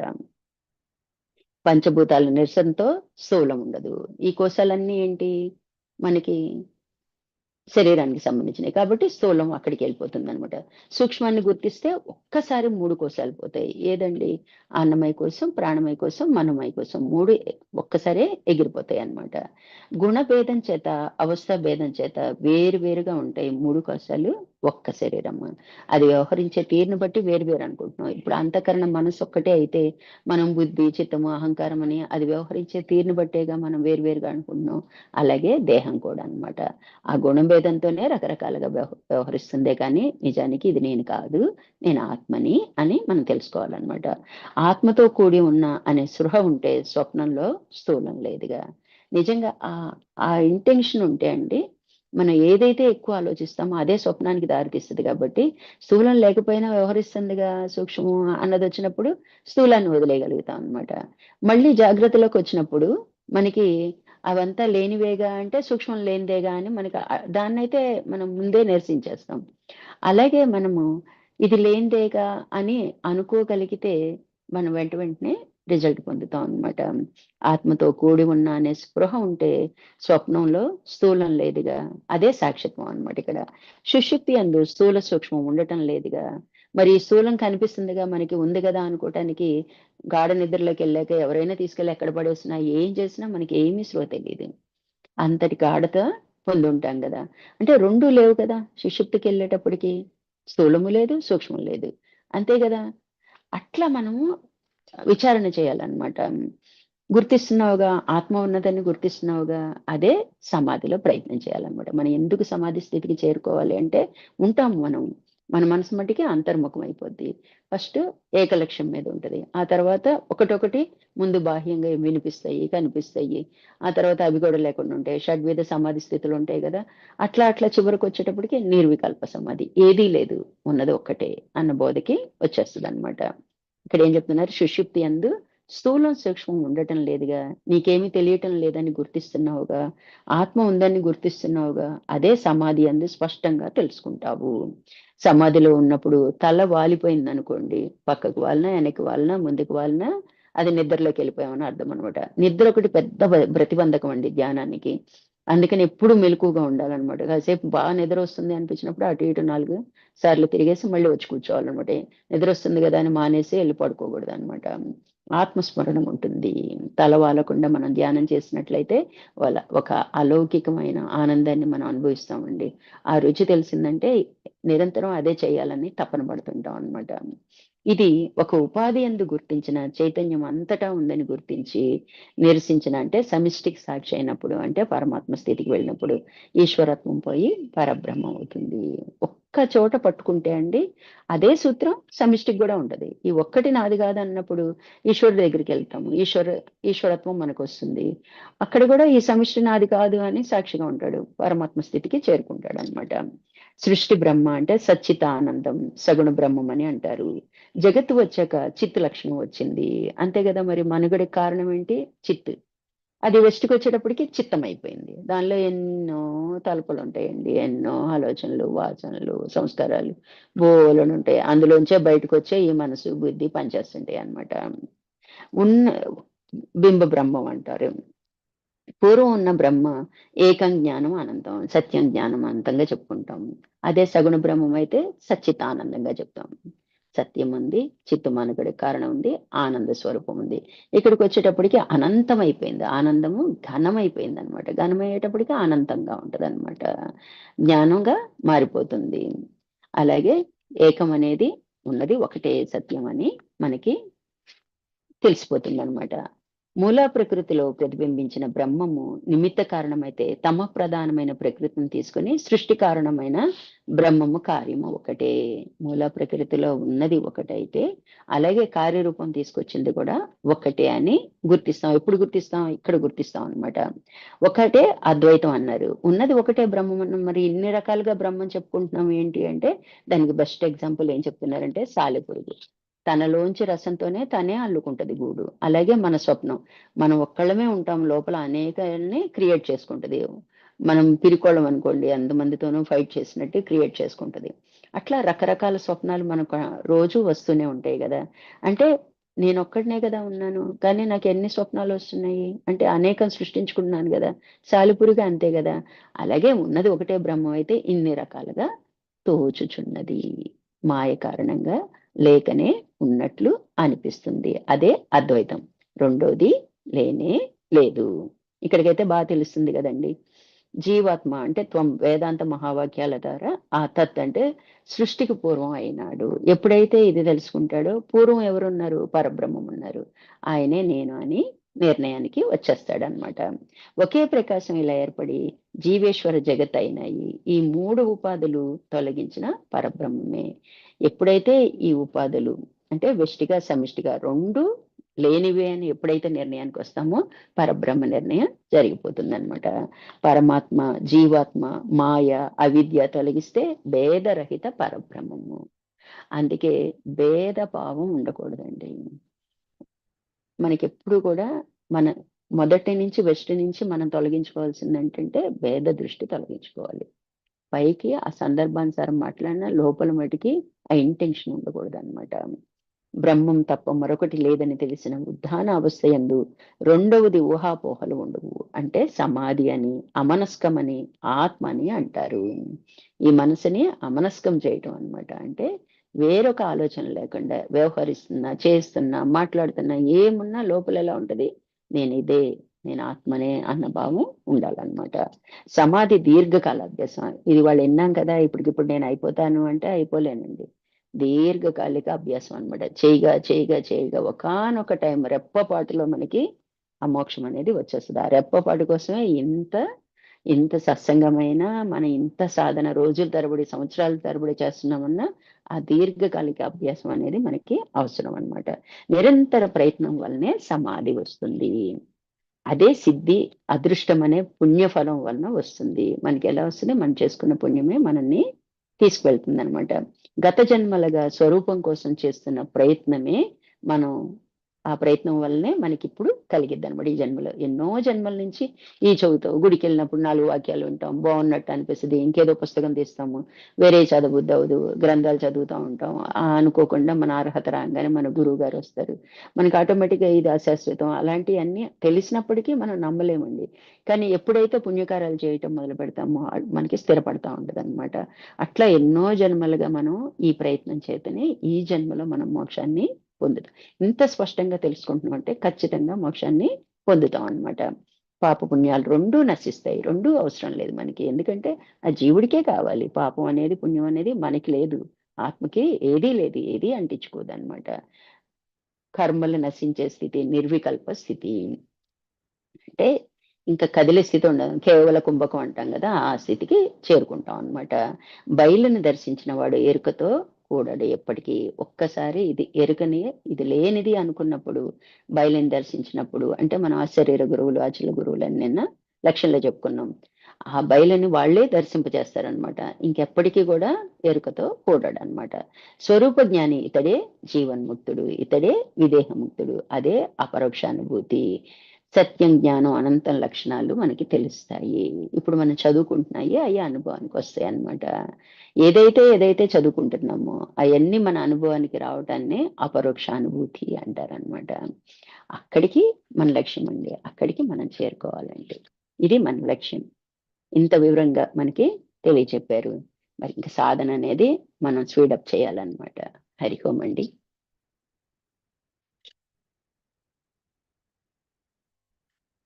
పంచభూతాల నిరసనతో స్థూలం ఉండదు. ఈ కోశాలన్నీ ఏంటి? మనకి శరీరానికి సంబంధించినయి. కాబట్టి స్థూలం అక్కడికెళ్ళిపోతుందనమాట. సూక్ష్మాన్ని గుర్తిస్తే ఒక్కసారి 3 కోశాలు పోతాయి. ఏదండి? అన్నమయ కోశం, ప్రాణమయ కోశం, మనోమయ కోశం 3 ఒక్కసారే ఎగిరిపోతాయన్నమాట. గుణభేదం చేత, అవస్థా భేదం చేత వేరు వేరుగా ఉంటాయి 3 కోశాలు, ఒక్క శరీరము. అది వ్యవహరించే తీరును బట్టి వేరు వేరు అనుకుంటున్నాం. ఇప్పుడు అంతఃకరణ మనసు ఒక్కటే అయితే మనం బుద్ధి, చిత్తము, అహంకారం అని అది వ్యవహరించే తీరును బట్టేగా మనం వేరు వేరుగా అనుకుంటున్నాం. అలాగే దేహం కూడా అన్నమాట. ఆ గుణభేదంతోనే రకరకాలుగా వ్యవహరిస్తుందే కానీ నిజానికి ఇది నేను కాదు, నేను ఆత్మని అని మనం తెలుసుకోవాలన్నమాట. ఆత్మతో కూడి ఉన్న అనే స్పృహ ఉంటే స్వప్నంలో స్థూలం లేదుగా. నిజంగా ఆ ఇంటెన్షన్ ఉంటే అండి, మనం ఏదైతే ఎక్కువ ఆలోచిస్తామో అదే స్వప్నానికి దారితీస్తుంది కాబట్టి స్థూలం లేకపోయినా వ్యవహరిస్తుందిగా సూక్ష్మం అన్నది వచ్చినప్పుడు స్థూలాన్ని వదిలేయగలుగుతాం అన్నమాట. మళ్ళీ జాగ్రత్తలోకి వచ్చినప్పుడు మనకి అవంతా లేనివేగా అంటే సూక్ష్మం లేనిదేగా అని మనకి దాన్నైతే మనం ముందే నిరసించేస్తాం. అలాగే మనము ఇది లేనిదేగా అని అనుకోగలిగితే మనం వెంటనే రిజల్ట్ పొందుతాం అన్నమాట. ఆత్మతో కూడి ఉన్న అనే స్పృహ ఉంటే స్వప్నంలో స్థూలం లేదుగా. అదే సాక్షిత్వం అన్నమాట ఇక్కడ. సుషుప్తి యందు స్థూల సూక్ష్మం ఉండటం లేదుగా. మరి ఈ స్థూలం కనిపిస్తుందిగా, మనకి ఉంది గదా అనుకోటానికి గాఢ నిద్రలోకెళ్ళాక ఎవరైనా తీసుకెళ్ళి ఎక్కడ పడేసినా, ఏం చేసినా మనకి ఏమీ స్పృహ తెలీదు. అంతటి గాఢత పొందుంటాం గదా. అంటే 2 లేవు కదా సుషుప్తికెళ్ళేటప్పటికి. స్థూలము లేదు, సూక్ష్మం లేదు. అంతే గదా. అట్లా మనము విచారణ చేయాలన్నమాట. గుర్తిస్తున్నావుగా, ఆత్మ ఉన్నదని గుర్తిస్తున్నావుగా, అదే సమాధిలో ప్రయత్నం చేయాలన్నమాట. మనం ఎందుకు సమాధి స్థితికి చేరుకోవాలి అంటే, ఉంటాము మనం. మన మనసు మట్టికి అంతర్ముఖం అయిపోద్ది. ఫస్ట్ ఏకలక్ష్యం మీద ఉంటది. ఆ తర్వాత ఒకటొకటి ముందు బాహ్యంగా వినిపిస్తాయి, కనిపిస్తాయి. ఆ తర్వాత అవి కూడా లేకుండా ఉంటాయి. షడ్విధ సమాధి స్థితులు ఉంటాయి గదా. అట్లా అట్లా చివరకొచ్చేటప్పటికి నిర్వికల్ప సమాధి. ఏదీ లేదు, ఉన్నది ఒక్కటే అన్న బోధకి వచ్చేస్తదన్నమాట. ఇక్కడ ఏం చెప్తున్నారు? సుషుప్తి యందు స్థూలం, సూక్ష్మం ఉండటం లేదుగా. నీకేమీ తెలియటం లేదని గుర్తిస్తున్నావుగా. ఆత్మ ఉందని గుర్తిస్తున్నావుగా. అదే సమాధి యందు స్పష్టంగా తెలుసుకుంటావు. సమాధిలో ఉన్నప్పుడు తల వాలిపోయిందనుకోండి, పక్కకు వాలినా, వెనక్కి వాలినా, ముందుకు వాలినా అది నిద్రలోకి వెళ్ళిపోయామని అర్థం అనమాట. నిద్ర ఒకటి పెద్ద ప్రతిబంధకం అండి ధ్యానానికి. అందుకని ఎప్పుడు మెలకువగా ఉండాలన్నమాట. కాసేపు బాగా నిద్ర వస్తుంది అనిపించినప్పుడు అటు ఇటు 4 సార్లు తిరిగేసి మళ్ళీ వచ్చి కూర్చోవాలన్నమాట. నిద్ర వస్తుంది కదా అని మానేసి వెళ్ళి పడుకోకూడదన్నమాట. ఆత్మస్మరణం ఉంటుంది. తల వాలకుండా మనం ధ్యానం చేసినట్లయితే ఒక అలౌకికమైన ఆనందాన్ని మనం అనుభవిస్తామండి. ఆ రుచి తెలిసిందంటే నిరంతరం అదే చేయాలని తపన పడుతుంటాం అన్నమాట. ఇది ఒక ఉపాధి యందు గుర్తించిన చైతన్యం అంతటా ఉందని గుర్తించి నిరసించిన అంటే సమిష్టికి సాక్షి అయినప్పుడు, అంటే పరమాత్మ స్థితికి వెళ్ళినప్పుడు ఈశ్వరత్వం పోయి పరబ్రహ్మం అవుతుంది. ఒక్క ఒక్క చోట పట్టుకుంటే అండి అదే సూత్రం సమిష్టికి కూడా ఉంటది. ఈ ఒక్కటి నాది కాదు అన్నప్పుడు ఈశ్వరుడి దగ్గరికి వెళ్తాము, ఈశ్వరత్వం మనకు వస్తుంది. అక్కడ కూడా ఈ సమిష్టి నాది కాదు అని సాక్షిగా ఉంటాడు, పరమాత్మ స్థితికి చేరుకుంటాడు అనమాట. సృష్టి బ్రహ్మ అంటే సచ్చితానందం, సగుణ బ్రహ్మం అని అంటారు. జగత్తు వచ్చాక చిత్ లక్షణం వచ్చింది, అంతే కదా. మరి మనుగడికి కారణం ఏంటి? చిత్. అది వెస్ట్కి వచ్చేటప్పటికి చిత్తం అయిపోయింది. దానిలో ఎన్నో తలుపులు ఉంటాయండి, ఎన్నో ఆలోచనలు, వాసనలు, సంస్కారాలు బోలను ఉంటాయి. అందులోంచే బయటకు వచ్చే ఈ మనసు బుద్ధి పనిచేస్తుంటాయి అన్నమాట. ఉన్న బింబ బ్రహ్మం అంటారు. పూర్వం ఉన్న బ్రహ్మ ఏకం జ్ఞానం అనంతం, సత్యం జ్ఞానం అనంతంగా చెప్పుకుంటాం. అదే సగుణ బ్రహ్మం అయితే సచ్చితానందంగా చెప్తాం. సత్యం ఉంది, చిత్తు మనుగడి కారణం ఉంది, ఆనంద స్వరూపం ఉంది. ఇక్కడికి వచ్చేటప్పటికి అనంతం అయిపోయింది, ఆనందము ఘనమైపోయింది అనమాట. ఘనమయ్యేటప్పటికి అనంతంగా ఉంటది అనమాట, జ్ఞానంగా మారిపోతుంది. అలాగే ఏకం అనేది ఉన్నది ఒకటే సత్యం అని మనకి తెలిసిపోతుంది అనమాట. మూల ప్రకృతిలో ప్రతిబింబించిన బ్రహ్మము నిమిత్త కారణమైతే తమ ప్రధానమైన ప్రకృతిని తీసుకుని సృష్టి కారణమైన బ్రహ్మము కార్యము ఒకటే. మూల ప్రకృతిలో ఉన్నది ఒకటైతే అలాగే కార్యరూపం తీసుకొచ్చింది కూడా ఒకటే అని గుర్తిస్తాం. ఎప్పుడు గుర్తిస్తాం? ఇక్కడ గుర్తిస్తాం అనమాట. ఒకటే అద్వైతం అన్నారు, ఉన్నది ఒకటే బ్రహ్మం అన్నాం. మరి ఇన్ని రకాలుగా బ్రహ్మం చెప్పుకుంటున్నాం ఏంటి అంటే దానికి బెస్ట్ ఎగ్జాంపుల్ ఏం చెప్తున్నారంటే సాలెపురుగు. తనలోంచి రసంతోనే తనే అల్లుకుంటది గూడు. అలాగే మన స్వప్నం, మనం ఒక్కళ్ళమే ఉంటాం, లోపల అనేకాన్ని క్రియేట్ చేసుకుంటది. మనం పిరికోళ్ళం అనుకోండి, అంతమందితోనూ ఫైట్ చేసినట్టు క్రియేట్ చేసుకుంటది. అట్లా రకరకాల స్వప్నాలు మనకు రోజు వస్తూనే ఉంటాయి కదా. అంటే నేను ఒక్కడనే కదా ఉన్నాను, కానీ నాకు ఎన్ని స్వప్నాలు వస్తున్నాయి అంటే అనేకం సృష్టించుకుంటున్నాను కదా. సాలిపురుగా అంతే కదా. అలాగే ఉన్నది ఒకటే బ్రహ్మం అయితే ఇన్ని రకాలుగా తోచుచున్నది, మాయ కారణంగా లేకనే ఉన్నట్లు అనిపిస్తుంది. అదే అద్వైతం. రెండోది లేనే లేదు. ఇక్కడికైతే బాగా తెలుస్తుంది కదండి. జీవాత్మ అంటే త్వం, వేదాంత మహావాక్యాల ద్వారా ఆ తత్ అంటే సృష్టికి పూర్వం అయినాడు. ఎప్పుడైతే ఇది తెలుసుకుంటాడో పూర్వం ఎవరున్నారు? పరబ్రహ్మం ఉన్నారు, ఆయనే నేను అని నిర్ణయానికి వచ్చేస్తాడనమాట. ఒకే ప్రకాశం ఇలా ఏర్పడి జీవేశ్వర జగత్ అయినాయి. ఈ మూడు ఉపాధులు తొలగించిన పరబ్రహ్మమే. ఎప్పుడైతే ఈ ఉపాధులు అంటే వెష్టిగా సమిష్టిగా రెండు లేనివే అని ఎప్పుడైతే నిర్ణయానికి వస్తామో పరబ్రహ్మ నిర్ణయం జరిగిపోతుంది అనమాట. పరమాత్మ, జీవాత్మ, మాయ, అవిద్య తొలగిస్తే భేదరహిత పరబ్రహ్మము. అందుకే భేద భావం ఉండకూడదండి. మనకి ఎప్పుడు కూడా మన మొదటి నుంచి వెస్ట్ నుంచి మనం తొలగించుకోవాల్సింది ఏంటంటే భేద దృష్టి తొలగించుకోవాలి. పైకి ఆ సందర్భానుసారం మాట్లాడినా లోపల మటుకి ఆ ఇంటెన్షన్ ఉండకూడదు అనమాట. బ్రహ్మం తప్ప మరొకటి లేదని తెలిసిన ఉద్ధాన అవస్థ యందు రెండవది ఊహాపోహలు ఉండవు. అంటే సమాధి అని, అమనస్కమని, ఆత్మ అని అంటారు. ఈ మనసుని అమనస్కం చేయటం అనమాట. అంటే వేరొక ఆలోచన లేకుండా వ్యవహరిస్తున్నా, చేస్తున్నా, మాట్లాడుతున్నా, ఏమున్నా లోపల ఎలా ఉంటది? నేను ఇదే, నేను ఆత్మనే అన్న భావం ఉండాలన్నమాట. సమాధి దీర్ఘకాల అభ్యాసం. ఇది వాళ్ళు విన్నాం కదా, ఇప్పటికిప్పుడు నేను అయిపోతాను అంటే అయిపోలేనండి. దీర్ఘకాలిక అభ్యాసం అనమాట. చేయగా చేయగా చేయగా ఒకానొక టైం రెప్పపాటులో మనకి ఆ మోక్షం అనేది వచ్చేస్తుంది. ఆ రెప్పపాటు కోసమే ఇంత ఇంత సత్సంగమైన మన ఇంత సాధన రోజుల తరబడి సంవత్సరాల తరబడి చేస్తున్నామన్నా ఆ దీర్ఘకాలిక అభ్యాసం అనేది మనకి అవసరం అనమాట. నిరంతర ప్రయత్నం వల్లనే సమాధి వస్తుంది. అదే సిద్ధి, అదృష్టం అనే పుణ్యఫలం వలన వస్తుంది. మనకి ఎలా వస్తుంది? మనం చేసుకున్న పుణ్యమే మనల్ని తీసుకువెళ్తుంది అనమాట. గత జన్మలుగా స్వరూపం కోసం చేస్తున్న ప్రయత్నమే మనం, ఆ ప్రయత్నం వల్లనే మనకి ఇప్పుడు కలిగిద్ది అనమాట. ఈ జన్మలో ఎన్నో జన్మల నుంచి ఈ చదువుతాం, గుడికి వెళ్ళినప్పుడు 4 వాక్యాలు ఉంటాం, బాగున్నట్టు అనిపిస్తుంది, ఇంకేదో పుస్తకం తీస్తాము, వేరే చదవద్దు అవదు, గ్రంథాలు చదువుతూ ఉంటాం. అనుకోకుండా మన అర్హత రాగానే మన గురువు గారు వస్తారు, మనకి ఆటోమేటిక్గా ఇది అశాశ్వతం అలాంటివన్నీ తెలిసినప్పటికీ మనం నమ్మలేమండి. కానీ ఎప్పుడైతే పుణ్యకార్యాలు చేయటం మొదలు పెడతామో మనకి స్థిరపడతా ఉంటుంది అనమాట. అట్లా ఎన్నో జన్మలుగా మనం ఈ ప్రయత్నం చేతనే ఈ జన్మలో మనం మోక్షాన్ని పొందుతాం. ఇంత స్పష్టంగా తెలుసుకుంటున్నాం అంటే ఖచ్చితంగా మోక్షాన్ని పొందుతాం అనమాట. పాప పుణ్యాలు రెండూ నశిస్తాయి, రెండూ అవసరం లేదు మనకి. ఎందుకంటే ఆ జీవుడికే కావాలి. పాపం అనేది పుణ్యం అనేది మనకి లేదు, ఆత్మకి ఏదీ లేదు, ఏదీ అంటించుకోదు అనమాట. కర్మలు నశించే స్థితి నిర్వికల్ప స్థితి. అంటే ఇంకా కదిలే స్థితి ఉండదు, కేవల కుంభకం అంటాం కదా, ఆ స్థితికి చేరుకుంటాం అన్నమాట. బయలుని దర్శించిన వాడు ఎరుకతో కూడాడు ఎప్పటికీ. ఒక్కసారి ఇది ఎరుకని, ఇది లేనిది అనుకున్నప్పుడు, బయలుని దర్శించినప్పుడు, అంటే మనం అశరీర గురువులు, అచల గురువులు అని నిన్న లక్ష్యంలో చెప్పుకున్నాం, ఆ బయలుని వాళ్ళే దర్శింపజేస్తారనమాట. ఇంకెప్పటికీ కూడా ఎరుకతో కూడాడు అనమాట. స్వరూప జ్ఞాని ఇతడే జీవన్ముక్తుడు, ఇతడే విదేహముక్తుడు, అదే అపరోక్షానుభూతి. సత్యం, జ్ఞానం, అనంతం లక్షణాలు మనకి తెలుస్తాయి. ఇప్పుడు మనం చదువుకుంటున్నాయి అయ్యే అనుభవానికి వస్తాయి అన్నమాట. ఏదైతే చదువుకుంటున్నామో అవన్నీ మన అనుభవానికి రావటాన్ని అపరోక్షానుభూతి అంటారనమాట. అక్కడికి మన లక్ష్యం అండి, అక్కడికి మనం చేరుకోవాలండి. ఇది మన లక్ష్యం. ఇంత వివరంగా మనకి తెలియచెప్పారు. మరి ఇంకా సాధన అనేది మనం స్పీడప్ చేయాలన్నమాట. హరి ఓం అండి.